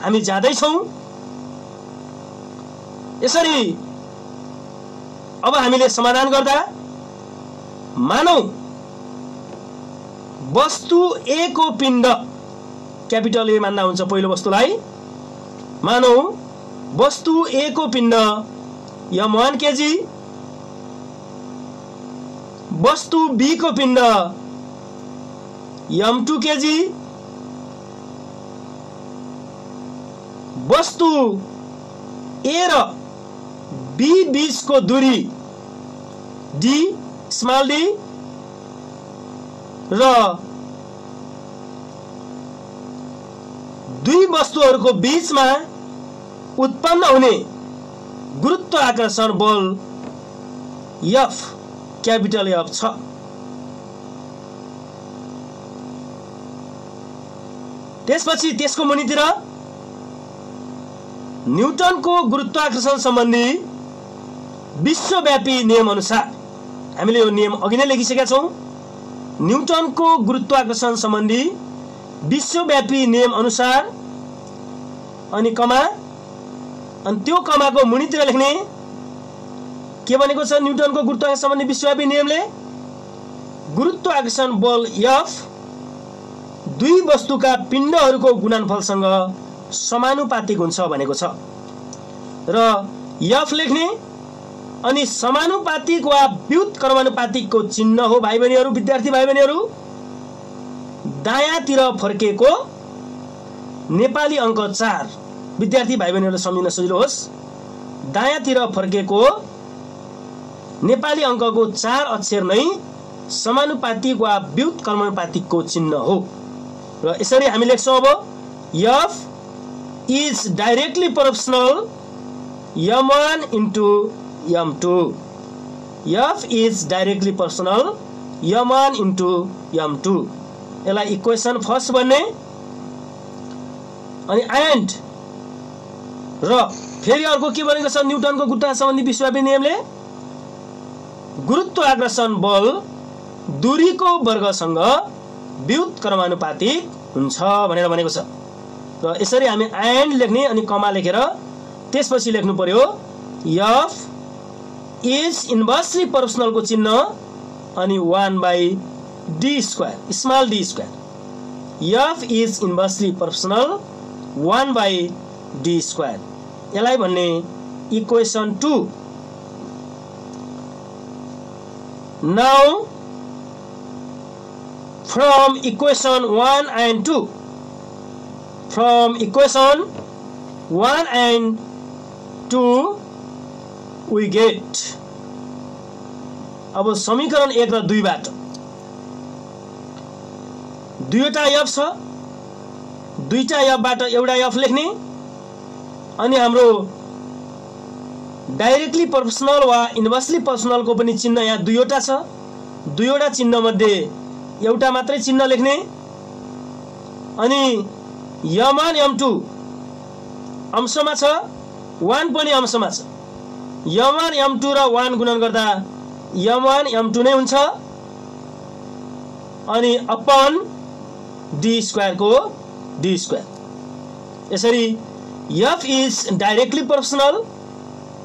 हामी जाँदैछौँ। यसरी अब हामीले समाधान गर्दा मानौ वस्तु ए को पिण्ड, क्यापिटल ए मान्दा हुन्छ पहिलो वस्तुलाई, मानौ वस्तु ए को पिण्ड m1 केजी, वस्तु बी को पिण्ड m2 केजी, वस्तु ए र बी बीचको दूरी d स्मल d र दुई वस्तुहरूको बीचमा उत्पन्न हुने गुरुत्वाकर्षण बल F, क्यापिटल F छ। त्यसपछि त्यसको मुनितिर न्युटनको गुरुत्वाकर्षण सम्बन्धी विश्वव्यापी नियम अनुसार, हामीले यो नियम अघि नै लेखिसकेका छौं, न्युटनको गुरुत्वाकर्षण सम्बन्धी विश्वव्यापी नियम अनुसार, अनि कमा, अनि त्यो कमाको मुनितिर लेख्ने के भनेको छ, न्युटनको गुरुत्वाकर्षण सम्बन्धी विश्वव्यापी नियमले गुरुत्वाकर्षण बल F दुई वस्तुका पिण्डहरूको गुणनफलसँग समानुपातिक हुन्छ भनेको छ। र F लेख्ने अनि समानुपातिक वा व्युत्क्रमानुपातिकको चिन्ह हो भाइ बहिनीहरू, विद्यार्थी भाइ बहिनीहरू, दायाँतिर फर्केको नेपाली अङ्क 4। विद्यार्थी भाइ बहिनीहरूले सम्झिन सजिलो होस्, दायाँतिर फर्केको नेपाली अङ्कको 4 अक्षर नै समानुपातिक वा व्युत्क्रमानुपातिकको चिन्ह हो। र यसरी हामी लेख्छौं अब F is directly proportional m1 into m2. F is directly proportional m1 into m2. यसलाई इक्वेसन फर्स्ट भन्ने, अनि एन्ड र फेरि अर्को के भनेको छ, न्युटनको गुरुत्वाकर्षण सम्बन्धी विश्वव्यापी नियमले गुरुत्वाकर्षण बल दूरीको वर्गसँग व्युत्क्रमानुपातिक हुन्छ भनेर भनेको छ। र यसरी हामी एन्ड लेख्ने अनि कमा लेखेर त्यसपछि लेख्नु पर्यो F इज इन्भर्सली प्रोपोर्सनल को चिन्ह अनि 1/d square, small d square. F is inversely proportional 1/d square, यसलाई भन्ने equation 2। Now from equation 1 and 2, from equation 1 and 2 we get अब समीकरण 1 र 2 बाट दुईवटा f छ दुईटा f बाट एउटा f लेख्ने अनि हाम्रो डाइरेक्टली प्रोपोर्शनल वा इन्भर्सली प्रोपोर्शनल को पनि चिन्ह यहाँ दुईवटा छ दुईवटा चिन्ह मध्ये एउटा मात्रै चिन्ह लेख्ने अनि m1 m2 अंशमा छ 1 पनि अंशमा छ m1 m2 र 1 गुणन गर्दा m1 m2 नै हुन्छ अनि अपन d स्क्वायर को d स्क्वायर यसरी f is directly proportional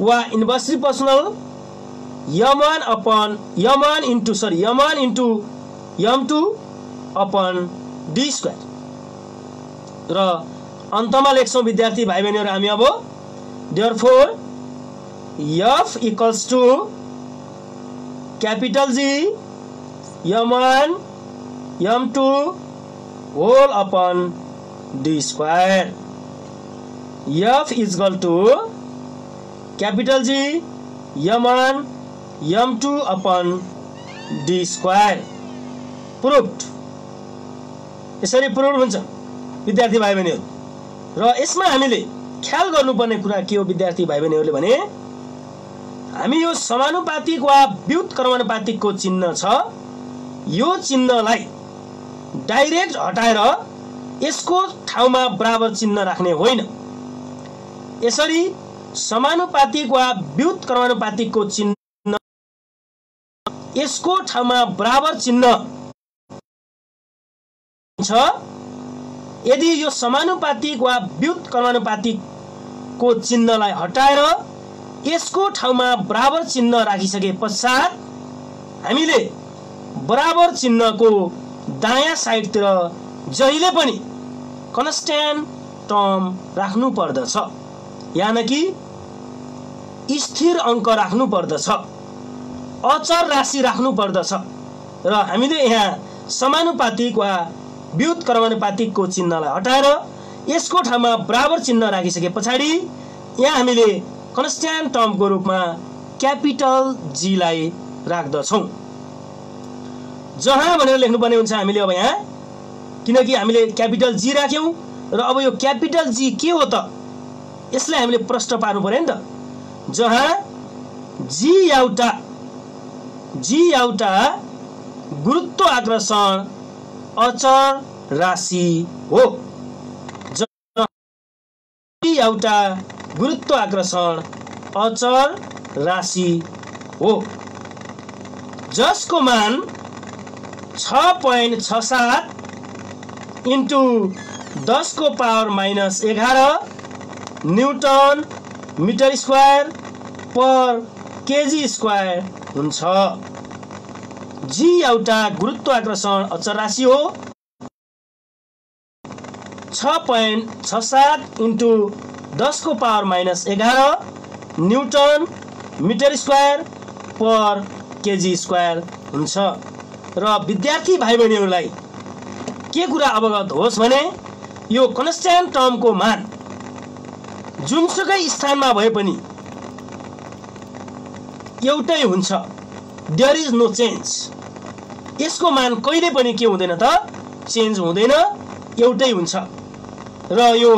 वा inversely proportional m1 into m2 upon d square र अन्तमा लेख्छौं विद्यार्थी भाइ बहिनीहरु हामी अब therefore f equals to capital G m1 m2 whole upon d square f is equal to capital G m1 m2 upon d square proved यसरी prove हुन्छ विद्यार्थी भाइ बहिनीहरु र यसमा हामीले ख्याल गर्नुपर्ने कुरा के हो विद्यार्थी भाइ बहिनीहरुले भने हामी यो समानुपातिक वा व्युत्क्रमानुपातिक को चिन्ह छ यो चिन्हलाई डाइरेक्ट हटाएर यसको ठाउँमा बराबर चिन्ह राख्ने होइन यसरी समानुपातिक वा व्युत्क्रमानुपातिक को चिन्ह यसको ठाउँमा बराबर चिन्ह छ यदि यो समानुपातिक वा व्युत्क्रमानुपातिक को चिन्हलाई हटाएर यसको ठाउँमा बराबर चिन्ह राखिसके पश्चात हामीले बराबर चिन्हको दायाँ साइडतिर जहिले पनि कन्स्ट्यान्ट टर्म राख्नु पर्दछ यानी कि स्थिर अंक राख्नु पर्दछ अचर राशि राख्नु पर्दछ र हामीले यहाँ समानुपातिक वा व्युत्क्रमानुपातिक को चिन्हलाई हटाएर यसको ठाउँमा बराबर चिन्ह राखिसके पछाडी यहाँ हामीले कन्स्ट्यान्ट टर्म को रूपमा क्यापिटल जी लाई राख्दछौं जहाँ भनेर लेख्नुपर्ने हुन्छ हामीले अब यहाँ किनकि हामीले क्यापिटल जी राख्यौं र अब यो क्यापिटल जी के हो त यसलाई हामीले प्रश्न पार्नु पर्यो नि त जहाँ जी एउटा गुरुत्वाकर्षण अचर राशि हो एउटा गुरुत्वाकर्षण अचर राशि हो जसको मान 6.67 इन्टु 10 को power minus 11 newton metre square पर केजी स्क्वायर हुन्छ जी एउटा गुरुत्वाकर्षण अचर राशि हो 6.67 इन्टु 10 को power minus 11 newton metre square पर केजी स्क्वायर हुन्छ र विद्यार्थी भाइ बहिनीहरुलाई के कुरा अवगत होस् भने यो कन्स्ट्यान्ट टर्म को मान जुनसुकै स्थानमा भए पनि एउटै हुन्छ देयर इज नो चेन्ज यसको मान कहिले पनि के हुँदैन त चेन्ज हुँदैन एउटै हुन्छ र यो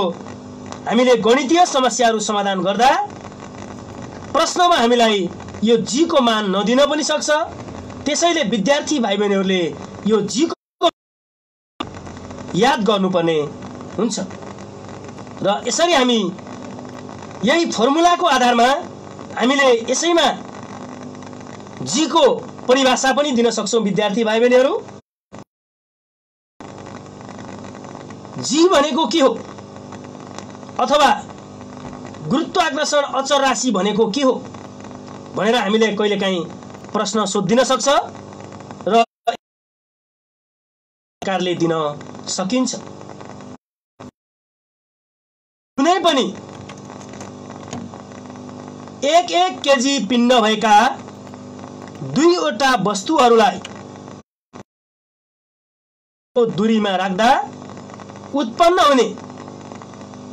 हामीले गणितीय समस्याहरु समाधान गर्दा प्रश्नमा हामीलाई यो जी को मान नदिन पनि सक्छ त्यसैले विद्यार्थी भाइ बहिनीहरुले यो जी को याद गर्नुपर्ने हुन्छ र यसरी हामी यही फर्मुलाको आधारमा हामीले यसैमा जी को परिभाषा पनि दिन सक्छौं विद्यार्थी भाइ बहिनीहरु जी भनेको के हो अथवा गुरुत्वाकर्षण अचर राशि भनेको के हो भनेर हामीले कहिलेकाहीँ प्रश्न सोधिन सक्छ र प्रकारले दिन सकिन्छ कुनै पनि 1 केजी पिण्ड भएका दुईवटा वस्तुहरूलाई दूरीमा राख्दा उत्पन्न हुने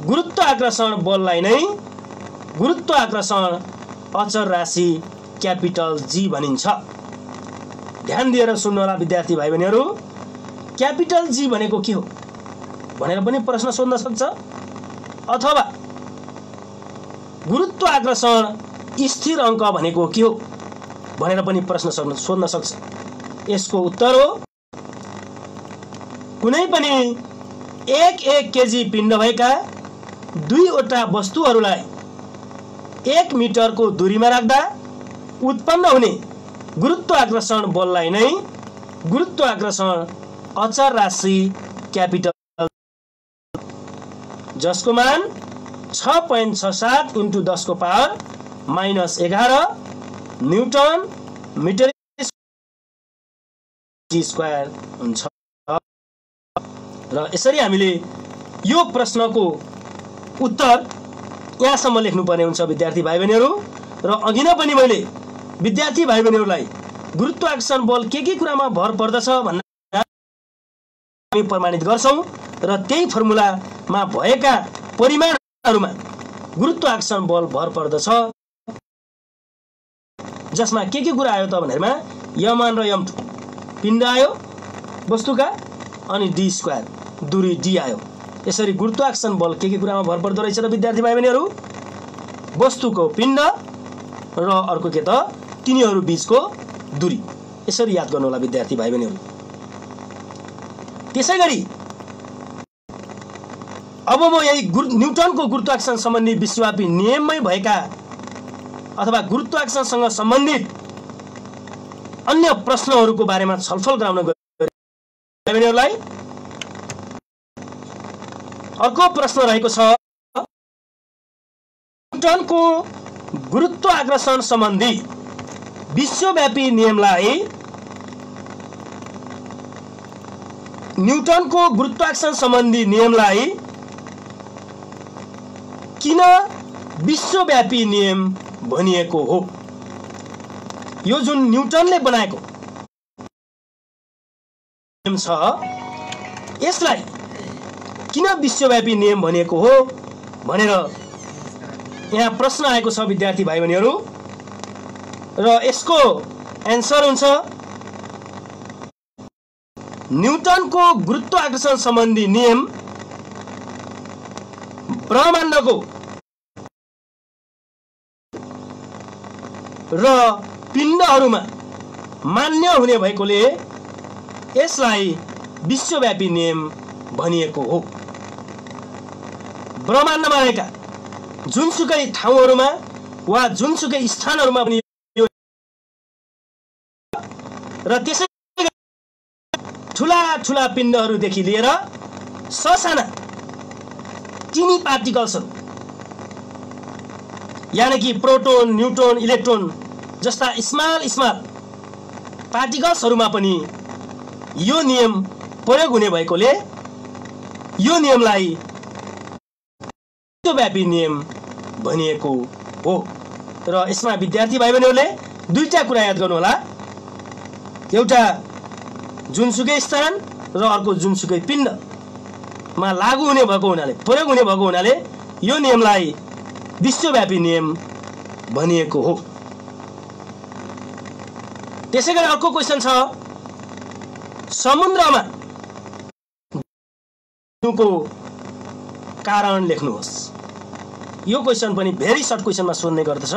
गुरुत्वाकर्षण बललाई नै गुरुत्वाकर्षण अचर राशि क्यापिटल जी भनिन्छ। ध्यान दिएर सुन्नु होला विद्यार्थी भाइ बहिनीहरू, क्यापिटल जी भनेको के हो भनेर पनि प्रश्न सोध्न सक्छ, अथवा गुरुत्वाकर्षण स्थिर अङ्क भनेको के हो भनेर पनि प्रश्न सोध्न सक्छ। यसको उत्तर हो कुनै पनि 1 केजी पिण्ड भएका दुईवटा वस्तुहरूलाई 1 मिटरको दूरीमा राख्दा उत्पन्न हुने गुरुत्वाकर्षण बललाई नै गुरुत्वाकर्षण अचर राशि क्यापिटल, जसको मान 6.67 × 10⁻11 न्युटन मिटर स्क्वायर हुन्छ। र यसरी हामीले यो प्रश्नको उत्तर यहाँसम्म लेख्नुपर्ने हुन्छ विद्यार्थी भाइ बहिनीहरू। र अघि नै पनि मैले विद्यार्थी भाइ बहिनीहरूलाई गुरुत्वाकर्षण बल के कुरामा भर पर्दछ भन्ने हामी प्रमाणित गर्छौं र त्यही फर्मुलामा भएका परिमाणहरूमा गुरुत्वाकर्षण बल भर पर्दछ, जसमा के कुरा आयो त भनेरमा m1 र m2 पिण्ड आयो वस्तुका, अनि d स्क्वायर दूरी d आयो। यसरी गुरुत्वाकर्षण बल के कुरामा भर पर्दो रहेछ र विद्यार्थी भाइ बहिनीहरू, वस्तुको पिण्ड र अर्को के त तिनीहरू बीचको दूरी। यसरी याद गर्नु होला विद्यार्थी भाइ बहिनीहरू। त्यसैगरी अब म यही न्युटनको गुरुत्वाकर्षण सम्बन्धी विश्वव्यापी नियममै भएका अथवा गुरुत्वाकर्षणसँग सम्बन्धित अन्य प्रश्नहरूको बारेमा छलफल गराउन गइरहेलाई। अर्को प्रश्न रहेको छ, न्युटनको गुरुत्वाकर्षण सम्बन्धी विश्वव्यापी नियमलाई न्युटनको गुरुत्वाकर्षण सम्बन्धी नियमलाई किन विश्वव्यापी नियम भनिएको हो? यो जुन न्युटनले बनाएको नियम छ, यसलाई किन विश्वव्यापी नियम भनिएको हो भनेर यहाँ प्रश्न आएको छ विद्यार्थी भाइ बहिनीहरू। र यसको एन्सर हुन्छ न्युटनको गुरुत्वाकर्षण सम्बन्धी नियम ब्रह्माण्डको र पिण्डहरूमा मान्य हुने भएकोले यसलाई विश्वव्यापी नियम भनिएको हो। ब्रह्माण्डमा रहेका जुनसुकै ठाउँहरूमा वा जुनसुकै स्थानहरूमा पनि र त्यसै ठुला ठुला पिण्डहरूदेखि लिएर ससाना टिनी पार्टिकल्सहरू यानी कि प्रोटोन, न्युट्रोन, इलेक्ट्रोन जस्ता स्मल पार्टिकल्सहरूमा पनि यो नियम प्रयोग हुने भएकोले यो नियमलाई विश्वव्यापी नियम भनिएको हो। र यसमा विद्यार्थी भाइ बहिनीहरूले दुईटा कुरा याद गर्नु होला, एउटा जुनसुकै स्थान र अर्को जुनसुकै पिण्डमा लागू हुने भएको हुनाले, प्रयोग हुने भएको हुनाले यो नियमलाई विश्वव्यापी नियम भनिएको हो। त्यसैगरी अर्को क्वेशन छ, समुद्रमा को कारण लेख्नुहोस्। यो क्वेशन पनि भेरी सर्ट क्वेशनमा सोध्ने गर्दछ।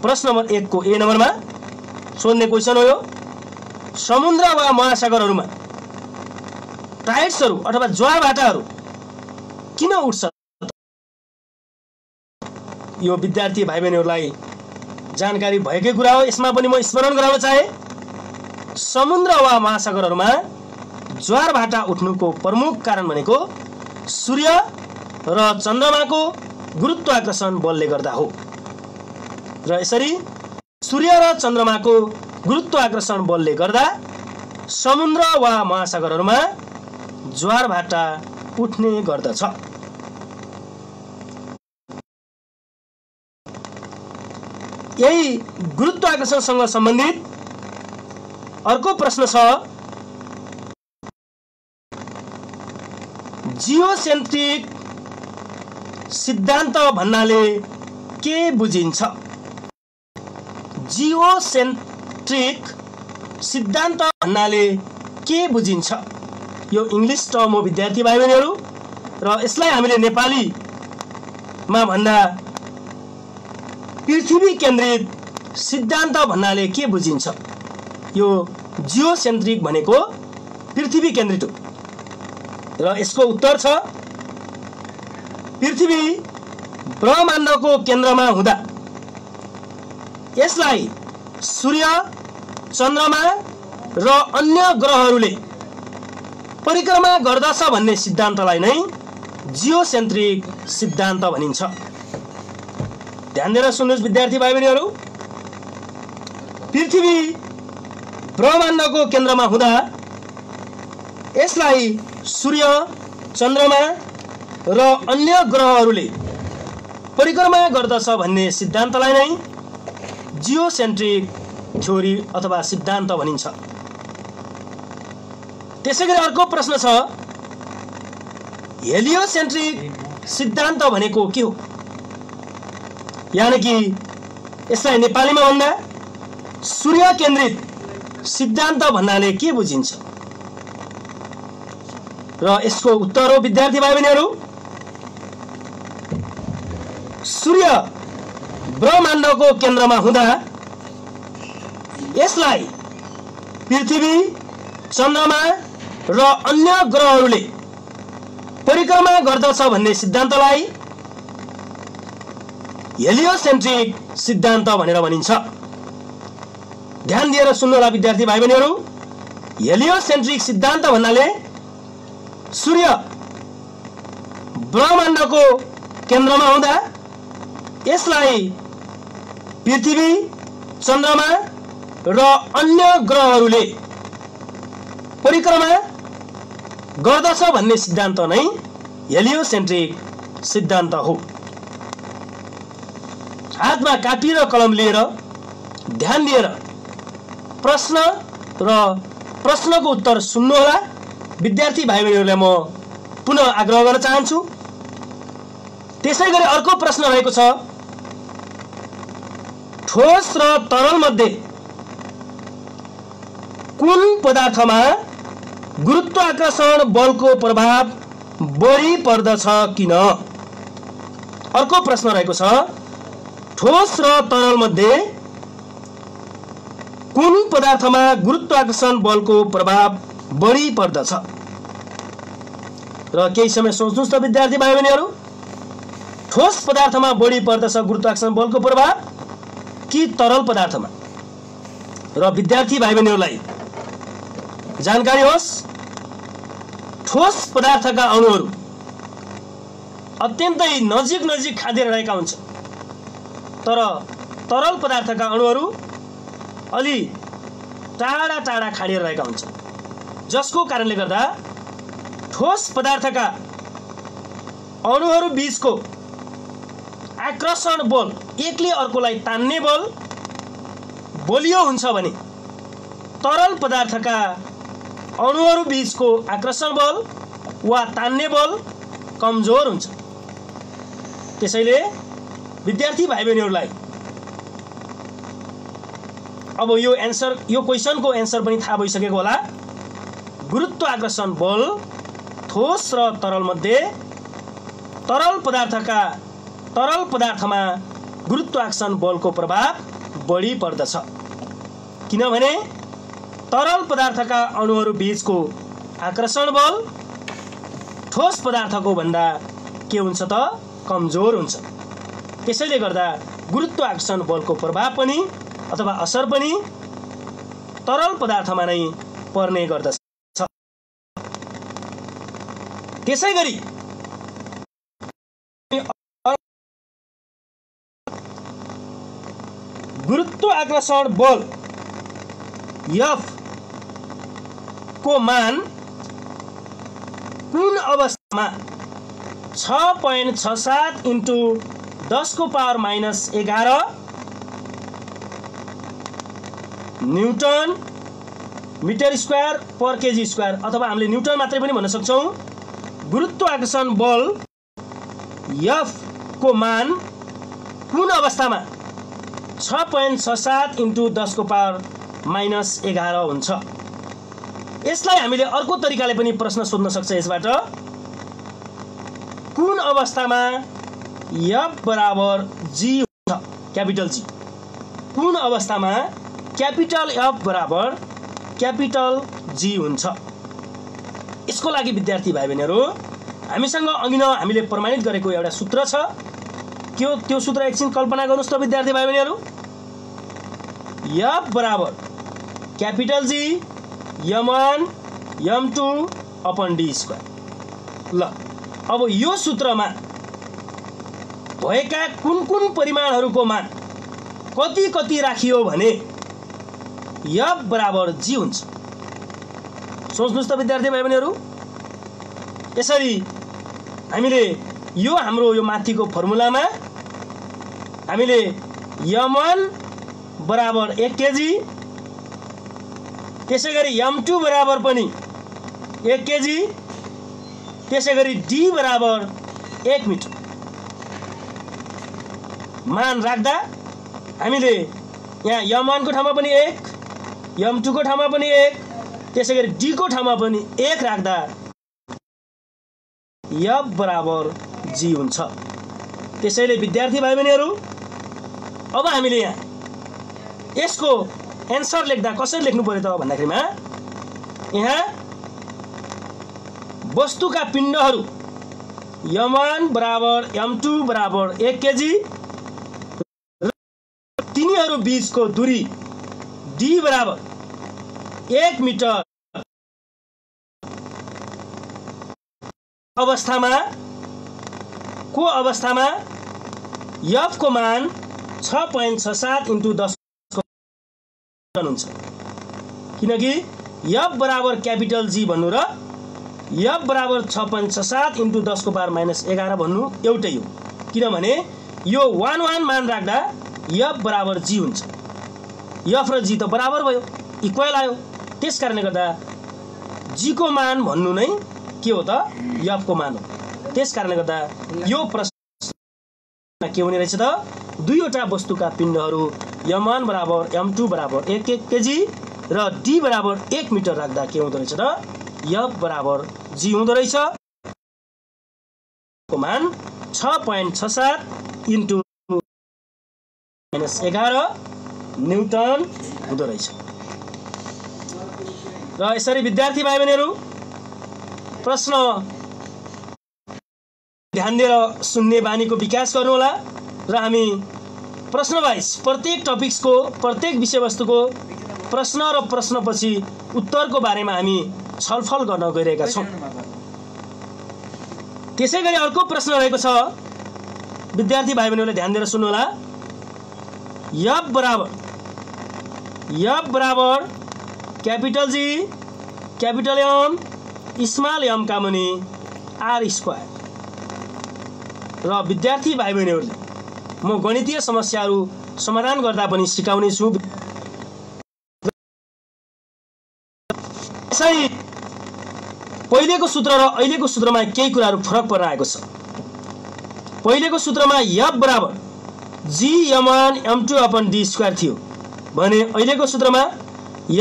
प्रश्न नम्बर 1 को ए नम्बरमा सोध्ने क्वेशन हो यो। समुद्र वा महासागरहरूमा टाइड्सहरू अथवा ज्वारभाटाहरू किन उठ्छ? यो विद्यार्थी भाइ बहिनीहरूलाई जानकारी भएकै कुरा हो, यसमा पनि म स्मरण गराउन चाहे। समुद्र वा महासागरहरूमा ज्वारभाटा उठ्नुको प्रमुख कारण भनेको सूर्य र चन्द्रमाको गुरुत्वाकर्षण बलले गर्दा हो। र यसरी सूर्य र चन्द्रमाको गुरुत्वाकर्षण बलले गर्दा समुद्र वा महासागरहरूमा ज्वारभाटा उठ्ने गर्दछ। यही गुरुत्वाकर्षणसँग सम्बन्धित अर्को प्रश्न छ, जियोसेन्ट्रिक सिद्धान्त भन्नाले के बुझिन्छ? जियोसेन्ट्रिक सिद्धान्त भन्नाले के बुझिन्छ? यो इंग्लिश टर्म हो विद्यार्थी भाइ बहिनीहरू, र यसलाई हामीले नेपालीमा भन्दा पृथ्वी केन्द्रित सिद्धान्त भन्नाले के बुझिन्छ? यो जियोसेन्ट्रिक भनेको पृथ्वी केन्द्रित हो, र यसको उत्तर छ पृथ्वी ब्रह्माण्डको केन्द्रमा हुँदा यसलाई सूर्य, चन्द्रमा र अन्य ग्रहहरूले परिक्रमा गर्दछ भन्ने सिद्धान्तलाई नै जियोसेन्ट्रिक सिद्धान्त भनिन्छ। ध्यान दिएर सुन्नुहोस् विद्यार्थी भाइ बहिनीहरू, पृथ्वी ब्रह्माण्डको केन्द्रमा हुँदा यसलाई सूर्य, चन्द्रमा र अन्य ग्रहहरूले परिक्रमा गर्दछ भन्ने सिद्धान्तलाई नै जियोसेन्ट्रिक थ्योरी अथवा सिद्धान्त भनिन्छ। त्यसैगरी अर्को प्रश्न छ, हेलियोसेन्ट्रिक सिद्धान्त भनेको के हो? यानी कि यसलाई नेपालीमा भन्दा सूर्य केन्द्रित सिद्धान्त भन्नाले के बुझिन्छ? र यसको उत्तर हो विद्यार्थी भाइ बहिनीहरू, सूर्य ब्रह्माण्डको केन्द्रमा हुँदा यसलाई पृथ्वी, चन्द्रमा र अन्य ग्रहहरूले परिक्रमा गर्दछ भन्ने सिद्धान्तलाई हेलियोसेन्ट्रिक सिद्धान्त भनेर भनिन्छ। ध्यान दिएर सुन्नुहोला विद्यार्थी भाइ बहिनीहरू, हेलियोसेन्ट्रिक सिद्धान्त भन्नाले सूर्य ब्रह्माण्डको केन्द्रमा हुँदा यसलाई पृथ्वी, चन्द्रमा र अन्य ग्रहहरूले परिक्रमा गर्दछ भन्ने सिद्धान्त नै हेलियोसेन्ट्रिक सिद्धान्त हो। हातमा कापी र कलम लिएर ध्यान दिएर प्रश्न र प्रश्नको उत्तर सुन्नुहोला विद्यार्थी भाइ बहिनीहरूलाई म पुनः आग्रह गर्न चाहन्छु। त्यसैगरी अर्को प्रश्न रहेको छ, ठोस र तरल मध्ये कुन पदार्थमा गुरुत्वाकर्षण बलको प्रभाव बढी पर्दछ किन? अर्को प्रश्न रहेको छ, ठोस र तरल मध्ये कुन पदार्थमा गुरुत्वाकर्षण बलको प्रभाव बढी पर्दछ? र केही समय सोच्नुहोस् त विद्यार्थी भाइ बहिनीहरू, ठोस पदार्थमा बढी पर्दछ गुरुत्वाकर्षण बलको प्रभाव कि तरल पदार्थमा? र विद्यार्थी भाइ बहिनीहरूलाई जानकारी होस्, ठोस पदार्थका अणुहरू अत्यन्तै नजिक नजिक खाँदेर रहेका हुन्छन्, तर तरल पदार्थका अणुहरू अलि टाढा टाढा खाडिएर रहेका हुन्छन्, जसको कारणले गर्दा ठोस पदार्थका अणुहरू बीचको आकर्षण बल, एकले अर्कोलाई तान्ने बल बलियो हुन्छ भने तरल पदार्थका अणुहरू बीचको आकर्षण बल वा तान्ने बल कमजोर हुन्छ। त्यसैले विद्यार्थी भाइ बहिनीहरूलाई अब यो क्वेशनको एन्सर पनि थाहा भइसकेको होला। गुरुत्वाकर्षण बल ठोस र तरल मध्ये तरल पदार्थमा गुरुत्वाकर्षण बलको प्रभाव बढी पर्दछ, किनभने तरल पदार्थका अणुहरू बीचको आकर्षण बल ठोस पदार्थको भन्दा के हुन्छ त कमजोर हुन्छ। त्यसैले गर्दा गुरुत्वाकर्षण बलको प्रभाव पनि अथवा असर पनि तरल पदार्थमा नै पर्ने गर्दछ। त्यसैगरी गुरुत्वाकर्षण बल F को मान कुन अवस्थामा 6.67 × 10⁻11 न्यूटन मिटर स्क्वायर पर केजी स्क्वायर अथवा हामीले न्यूटन मात्रै पनि भन्न सक्छौं। गुरुत्वाकर्षण बल F को मान कुन अवस्थामा 6.67 इन्टु 10 को पावर -11 हुन्छ। यसलाई हामीले अर्को तरिकाले पनि प्रश्न सोध्न सक्छ। यसबाट कुन अवस्थामा F बराबर G हुन्छ, क्यापिटल G। कुन अवस्थामा क्यापिटल F बराबर क्यापिटल G हुन्छ। यसको लागि विद्यार्थी भाइ बहिनीहरू हामीसँग अघि नै हामीले प्रमाणित गरेको एउटा सूत्र छ। के हो त्यो सूत्र? एकछिन कल्पना गर्नुस् त विद्यार्थी भाइ बहिनीहरू। F बराबर capital G M1 M2 upon D square. ल अब यो सूत्रमा भएका कुन कुन परिमाणहरूको मान कति कति राखियो भने F बराबर G हुन्छ। सोच्नुस् त विद्यार्थी भाइ बहिनीहरू। यसरी हामीले यो हाम्रो यो माथिको फर्मुलामा हामीले M1 बराबर 1 केजी, त्यसैगरी M2 बराबर पनि 1 केजी, त्यसैगरी D बराबर 1 मिटर मान राख्दा हामीले यहाँ M1 को ठाउँमा पनि 1, M2 को ठाउँमा पनि 1, त्यसैगरी D को ठाउँमा पनि 1 राख्दा F बराबर G हुन्छ। त्यसैले विद्यार्थी भाइ बहिनीहरू अब हामीले यहाँ यसको एन्सर लेख्दा कसरी लेख्नु पर्यो त भन्दाखेरिमा यहाँ वस्तुका पिण्डहरू M1 बराबर M2 बराबर 1 केजी र तिनीहरू बीचको दूरी D बराबर 1 मिटर अवस्थामा F को मान 6.67 इन्टु 10 हुन्छ। किनकि F बराबर क्यापिटल G भन्नु र F बराबर 6.67 इन्टु 10 को पावर -11 भन्नु एउटै हो। किनभने यो 1 मान राख्दा F बराबर G हुन्छ। F र G त बराबर भयो, इक्वल आयो। त्यसकारणले गर्दा G को मान भन्नु नै के हो त F को मान हो। त्यसकारणले गर्दा यो प्रश्न के हुने रहेछ त दुईवटा वस्तुका पिण्डहरू M1 बराबर M2 बराबर 1 केजी र D बराबर 1 मिटर राख्दा के हुँदो रहेछ त F बराबर G हुँदो रहेछ। को मान 6.67 इन्टु -11 न्युटन हुँदो रहेछ। र यसरी विद्यार्थी भाइ बहिनीहरू प्रश्न ध्यान दिएर सुन्ने बानीको विकास गर्नु होला र हामी प्रश्न वाइज प्रत्येक टपिक्सको प्रत्येक विषयवस्तुको प्रश्न र प्रश्नपछि उत्तरको बारेमा हामी छलफल गर्न गइरहेका छौं। त्यसैगरी अर्को प्रश्न रहेको छ, विद्यार्थी भाइ बहिनीहरूले ध्यान दिएर सुन्नु होला। F बराबर capital G capital M small m का मुनि R स्क्वायर। र विद्यार्थी भाइ बहिनीहरूले म गणितीय समस्याहरू समाधान गर्दा पनि सिकाउने छु। यसरी पहिलेको सूत्र र अहिलेको सूत्रमा केही कुराहरू फरक पर्न आएको छ। पहिलेको सूत्रमा F बराबर G M1 M2 upon D square थियो भने अहिलेको सूत्रमा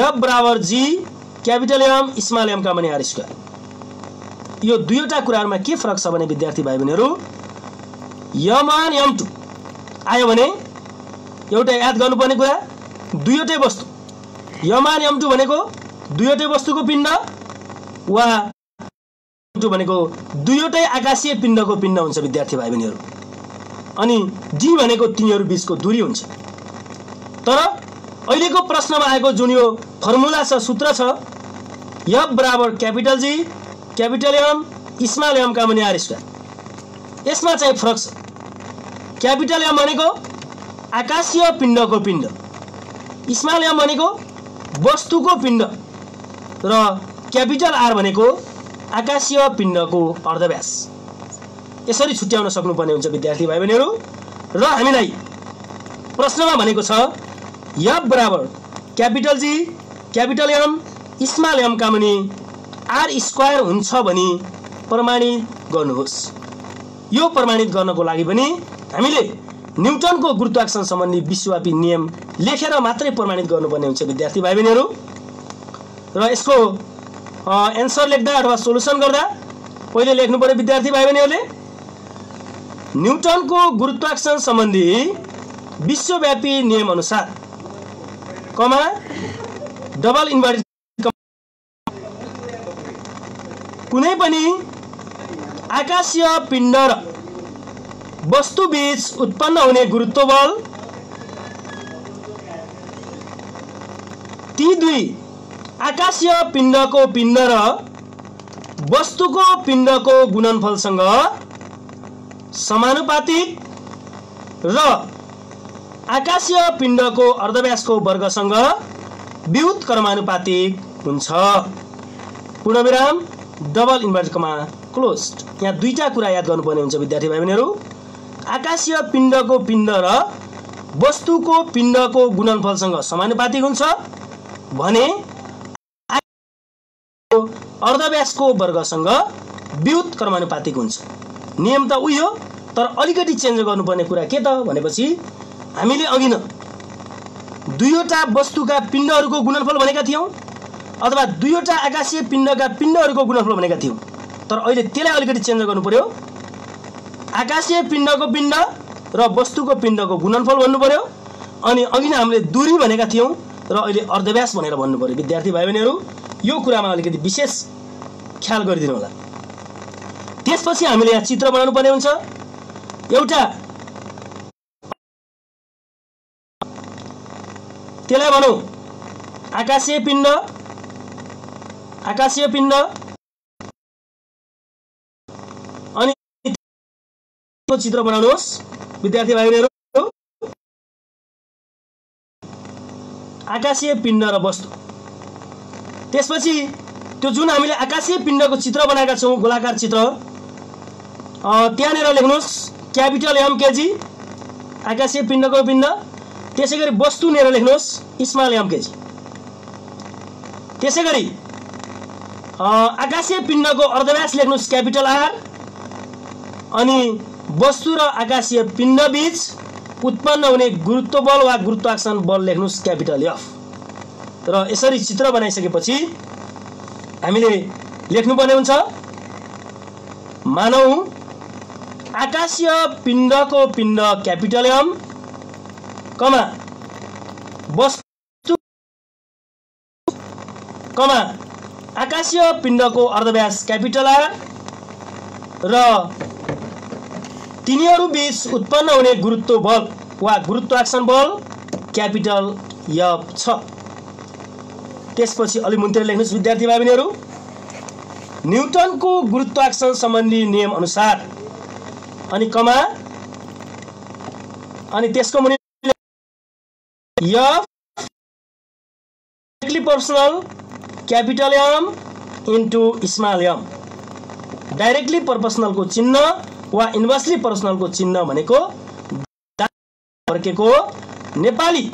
F बराबर G capital M small m का मुनि R स्क्वायर। यो दुईवटा कुराहरुमा के फरक छ भने विद्यार्थी भाइ बहिनीहरू M1 M2 आयो भने एउटा याद गर्नुपर्ने कुरा दुईवटै वस्तु M1 M2 भनेको दुईवटै वस्तुको पिण्ड वा M2 भनेको दुईवटै आकाशीय पिण्डको पिण्ड हुन्छ विद्यार्थी भाइ बहिनीहरू। अनि D भनेको तिनीहरू बीचको दूरी हुन्छ। तर अहिलेको प्रश्नमा आएको जुन यो फर्मुला छ सूत्र छ F बराबर capital G capital M small m का मुनि R स्क्वायर। यसमा चाहिँ फरक छ। क्यापिटल M भनेको आकाशीय पिण्डको पिण्ड, स्मल m भनेको वस्तुको पिण्ड र क्यापिटल R भनेको आकाशीय पिण्डको अर्धव्यास। यसरी छुट्याउन सक्नुपर्ने हुन्छ विद्यार्थी भाइ बहिनीहरू। र हामीलाई प्रश्नमा भनेको छ F बराबर capital G capital M small m का मुनि R स्क्वायर हुन्छ भनी प्रमाणित गर्नुहोस्। यो प्रमाणित गर्नको लागि पनि हामीले न्युटनको गुरुत्वाकर्षण सम्बन्धी विश्वव्यापी नियम लेखेर मात्रै प्रमाणित गर्नुपर्ने हुन्छ विद्यार्थी भाइ बहिनीहरू। र यसको एन्सर लेख्दा अथवा सोलुसन गर्दा पहिले लेख्नु पर्यो विद्यार्थी भाइ बहिनीहरूले न्युटनको गुरुत्वाकर्षण सम्बन्धी विश्वव्यापी नियम अनुसार कमा डबल इन्भर्टेड कुनै पनि आकाशीय पिण्ड र वस्तुबीच उत्पन्न हुने गुरुत्व बल ती दुई आकाशीय पिण्डको पिण्ड र वस्तुको पिण्डको गुणनफलसँग समानुपातिक र आकाशीय पिण्डको अर्धव्यासको वर्गसँग व्युत क्रमानुपातिक हुन्छ। पूर्णविराम डबल इन्भर्टेड कमा क्लोज्ड। यहाँ दुईटा कुरा याद गर्नुपर्ने हुन्छ विद्यार्थी भाइ बहिनीहरू आकाशीय पिण्डको पिण्ड र वस्तुको पिण्डको गुणनफलसँग समानुपातिक हुन्छ भने अर्धव्यासको वर्गसँग व्युत क्रमानुपातिक हुन्छ। नियम त उही हो तर अलिकति चेन्ज गर्नुपर्ने कुरा के त भनेपछि हामीले अघि न दुईवटा वस्तुका पिण्डहरूको गुणनफल भनेका थियौं अथवा दुईवटा आकाशीय पिण्डका पिण्डहरूको गुणनफल भनेका थियौं तर अहिले त्यसलाई अलिकति चेन्ज गर्नु पर्यो आकाशीय पिण्डको पिण्ड र वस्तुको पिण्डको गुणनफल भन्नु पर्यो अनि अघि नै हामीले दूरी भनेका थियौं र अहिले अर्धव्यास भनेर भन्नु पर्यो विद्यार्थी भाइ बहिनीहरू यो कुरामा अलिकति विशेष ख्याल गरिदिनु होला। त्यसपछि हामीले यहाँ चित्र बनाउनु पर्ने हुन्छ एउटा त्यसलाई भनौं आकाशीय पिण्ड अनि चित्र बनाउनुहोस् विद्यार्थी भाइ बहिनीहरू आकाशीय पिण्ड र वस्तु। त्यसपछि त्यो जुन हामीले आकाशीय पिण्डको चित्र बनाएका छौं गोलाकार चित्र त्यहाँनेर लेख्नुहोस् क्यापिटल एम केजी आकाशीय पिण्डको पिण्ड त्यसैगरी वस्तु नेर लेख्नुहोस् स्मल एम केजी। त्यसैगरी आकाशीय पिण्डको अर्धव्यास लेख्नुहोस् क्यापिटल आर अनि वस्तु र आकाशीय पिण्ड बीच उत्पन्न हुने गुरुत्व बल वा गुरुत्वाकर्षण बल लेख्नुहोस् क्यापिटल एफ। र यसरी चित्र बनाइसकेपछि हामीले लेख्नुपर्ने हुन्छ मानौ आकाशीय पिण्डको पिण्ड क्यापिटल एम कमा वस्तु कमा आकाशीय पिण्डको अर्धव्यास क्यापिटल आर र तिनीहरू बीच उत्पन्न हुने गुरुत्व बल वा गुरुत्वाकर्षण बल क्यापिटल एफ छ। त्यसपछि अलि मुन्तिर लेख्नुहोस् विद्यार्थी भाइ बहिनीहरू न्युटनको गुरुत्वाकर्षण सम्बन्धी नियम अनुसार अनि कमा अनि त्यसको मुनि F directly proportional capital M into small M. Directly प्रोपोर्शनलको चिन्ह वा इन्भर्सली प्रोपोर्शनलको चिन्ह भनेको फर्केको नेपाली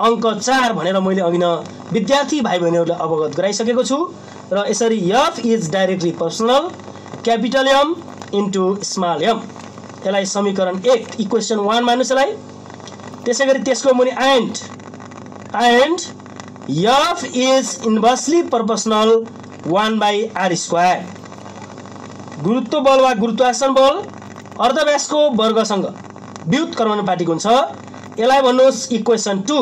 अंक 4 भनेर मैले अघि न विद्यार्थी भाइ बहिनीहरूलाई अवगत गराइसकेको छु र यसरी F is directly proportional capital M into small M. यसलाई समीकरण 1 इक्वेसन 1 मान्नुस् यसलाई। त्यसैगरी त्यसको मुनि and F is inversely proportional 1/r²। गुरुत्व बल वा गुरुत्वाकर्षण बल अर्धव्यासको वर्गसँग व्युत क्रमानुपातिक हुन्छ। यसलाई भन्नुहोस् इक्वेसन 2।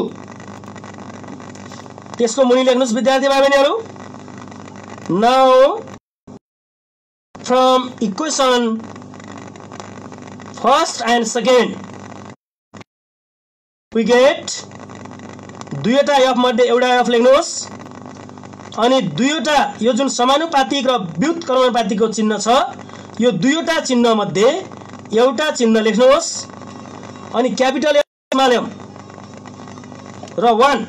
त्यसको मुनि लेख्नुहोस् विद्यार्थी भाइ बहिनीहरू now from equation first and second we get दुईवटा एफ मध्ये एउटा एफ लेख्नुहोस् अनि दुईवटा यो जुन समानुपातिक र व्युत क्रमानुपातिकको चिन्ह छ यो दुईवटा चिन्ह मध्ये एउटा चिन्ह लेख्नुहोस् अनि क्यापिटल स्मल एम र 1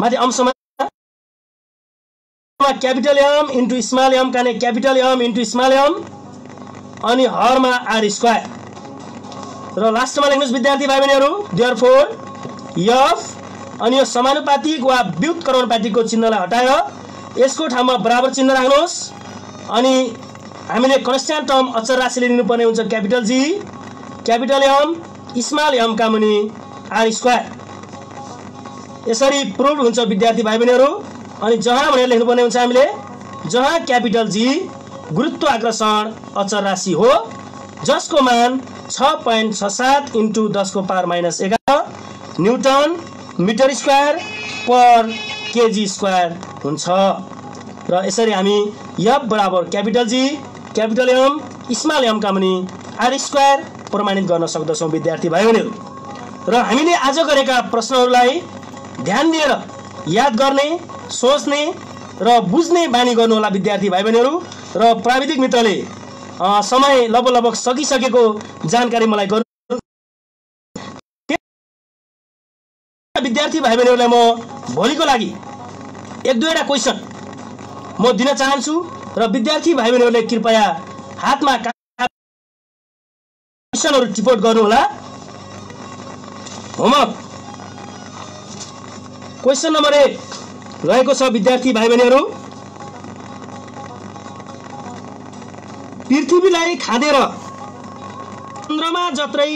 माथि अंशमा capital M into small M काने capital M into small M अनि हरमा r² र लास्टमा लेख्नुहोस् विद्यार्थी भाइ बहिनीहरू देयरफोर एफ अनि यो समानुपातिक वा व्युत क्रमानुपातिकको चिन्हलाई हटाएर यसको ठाउँमा बराबर चिन्ह राख्नुहोस् अनि हामीले कन्स्ट्यान्ट टर्म अचर राशिले लिनुपर्ने हुन्छ capital G capital M small m का मुनि r²। यसरी प्रुभ हुन्छ विद्यार्थी भाइ बहिनीहरू। अनि जहाँ भनेर लेख्नुपर्ने हुन्छ हामीले, जहाँ क्यापिटल जी गुरुत्वाकर्षण अचर राशि हो जसको मान 6.67 × 10⁻11 न्युटन मिटर स्क्वायर पर केजी स्क्वायर हुन्छ। र यसरी हामी F बराबर capital G capital M small m का मुनि r² प्रमाणित गर्न सक्दछौँ विद्यार्थी भाइ बहिनीहरू। र हामीले आज गरेका प्रश्नहरूलाई ध्यान दिएर याद गर्ने, सोच्ने र बुझ्ने बानी गर्नु होला विद्यार्थी भाइ बहिनीहरू। र प्राविधिक मित्रले समय लगभग सकिसकेको जानकारी मलाई गर्नु। विद्यार्थी भाइ बहिनीहरूलाई म भोलिको लागि 1-2वटा क्वेशन म दिन चाहन्छु र विद्यार्थी भाइ बहिनीहरूले कृपया हातमा क्वेशनहरू टिपोट गर्नु होला। होमवर्क क्वेशन नम्बर 1 रहेको छ विद्यार्थी भाइ बहिनीहरू, पृथ्वीलाई खादेर चन्द्रमा जत्रै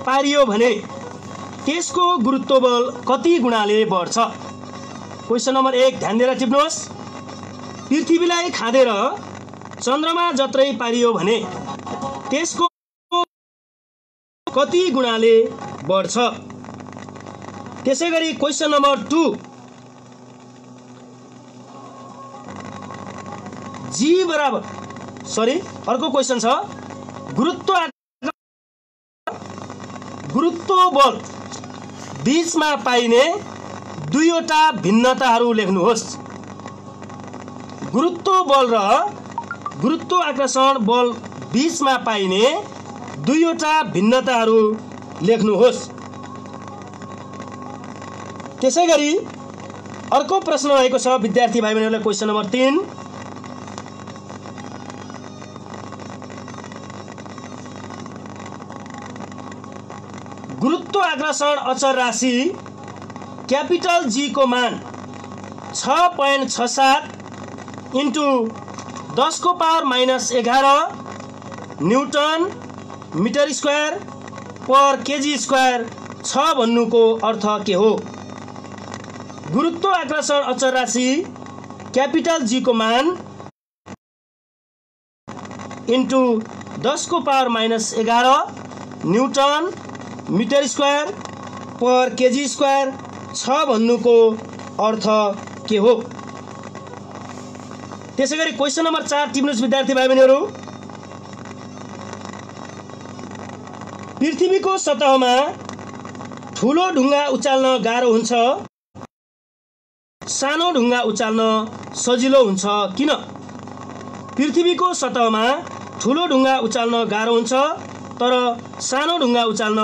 पारियो भने त्यसको गुरुत्व बल कति गुणाले बढ्छ? क्वेशन नम्बर 1 ध्यान दिएर टिप्नुहोस्। पृथ्वीलाई खादेर चन्द्रमा जत्रै पारियो भने त्यसको कति गुणाले बढ्छ? त्यसैगरी क्वेशन नम्बर 2 जी बराबर अर्को क्वेशन छ, गुरुत्व बल बीचमा पाइने दुईवटा भिन्नताहरू लेख्नुहोस्। गुरुत्व बल र गुरुत्वाकर्षण बल बीचमा पाइने दुईवटा भिन्नताहरू लेख्नुहोस्। त्यसैगरी अर्को प्रश्न रहेको छ विद्यार्थी भाइ बहिनीहरूलाई, क्वेशन नम्बर 3 गुरुत्वाकर्षण अचर राशि क्यापिटल जी को मान 6.67 × 10⁻11 न्युटन मिटर स्क्वायर पर केजी स्क्वायर छ भन्नुको अर्थ के हो? गुरुत्वाकर्षण अचर राशि क्यापिटल जी को मान × 10⁻11 न्युटन मिटर स्क्वायर पर केजी स्क्वायर छ भन्नुको अर्थ के हो? त्यसैगरी क्वेशन नम्बर 4 टिप्नुहोस् विद्यार्थी भाइ बहिनीहरू। पृथ्वीको सतहमा ठुलो ढुङ्गा उचाल्न गाह्रो हुन्छ, सानो ढुङ्गा उचाल्न सजिलो हुन्छ किन? पृथ्वीको सतहमा ठुलो ढुङ्गा उचाल्न गाह्रो हुन्छ तर सानो ढुङ्गा उचाल्न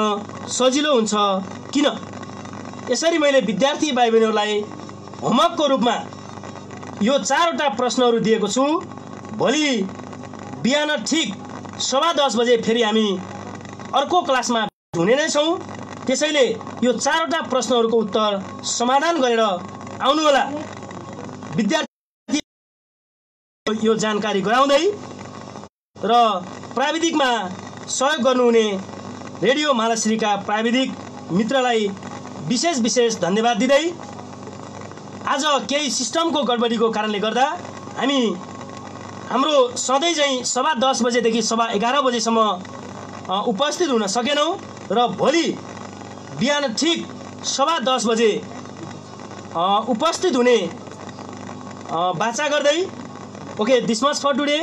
सजिलो हुन्छ किन? यसरी मैले विद्यार्थी भाइ बहिनीहरूलाई होमवर्कको रूपमा यो 4वटा प्रश्नहरू दिएको छु। भोलि बिहान ठिक 10:15 बजे फेरि हामी अर्को क्लासमा हुने नै छौँ। त्यसैले यो 4वटा प्रश्नहरूको उत्तर समाधान गरेर आउनु होला। विद्यार्थी यो जानकारी गराउँदै र प्राविधिकमा सहयोग गर्नुहुने रेडियो मालाश्रीका प्राविधिक मित्रलाई विशेष धन्यवाद दिँदै आज केही सिस्टमको गडबडीको कारणले गर्दा हामी हाम्रो सधैँ चाहिँ 10:15 बजेदेखि 11:15 बजेसम्म उपस्थित हुन सकेनौँ र भोलि बिहान ठिक 10:15 बजे उपस्थित हुने बाचा गर्दै okay this much for today,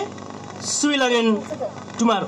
see you again tomorrow.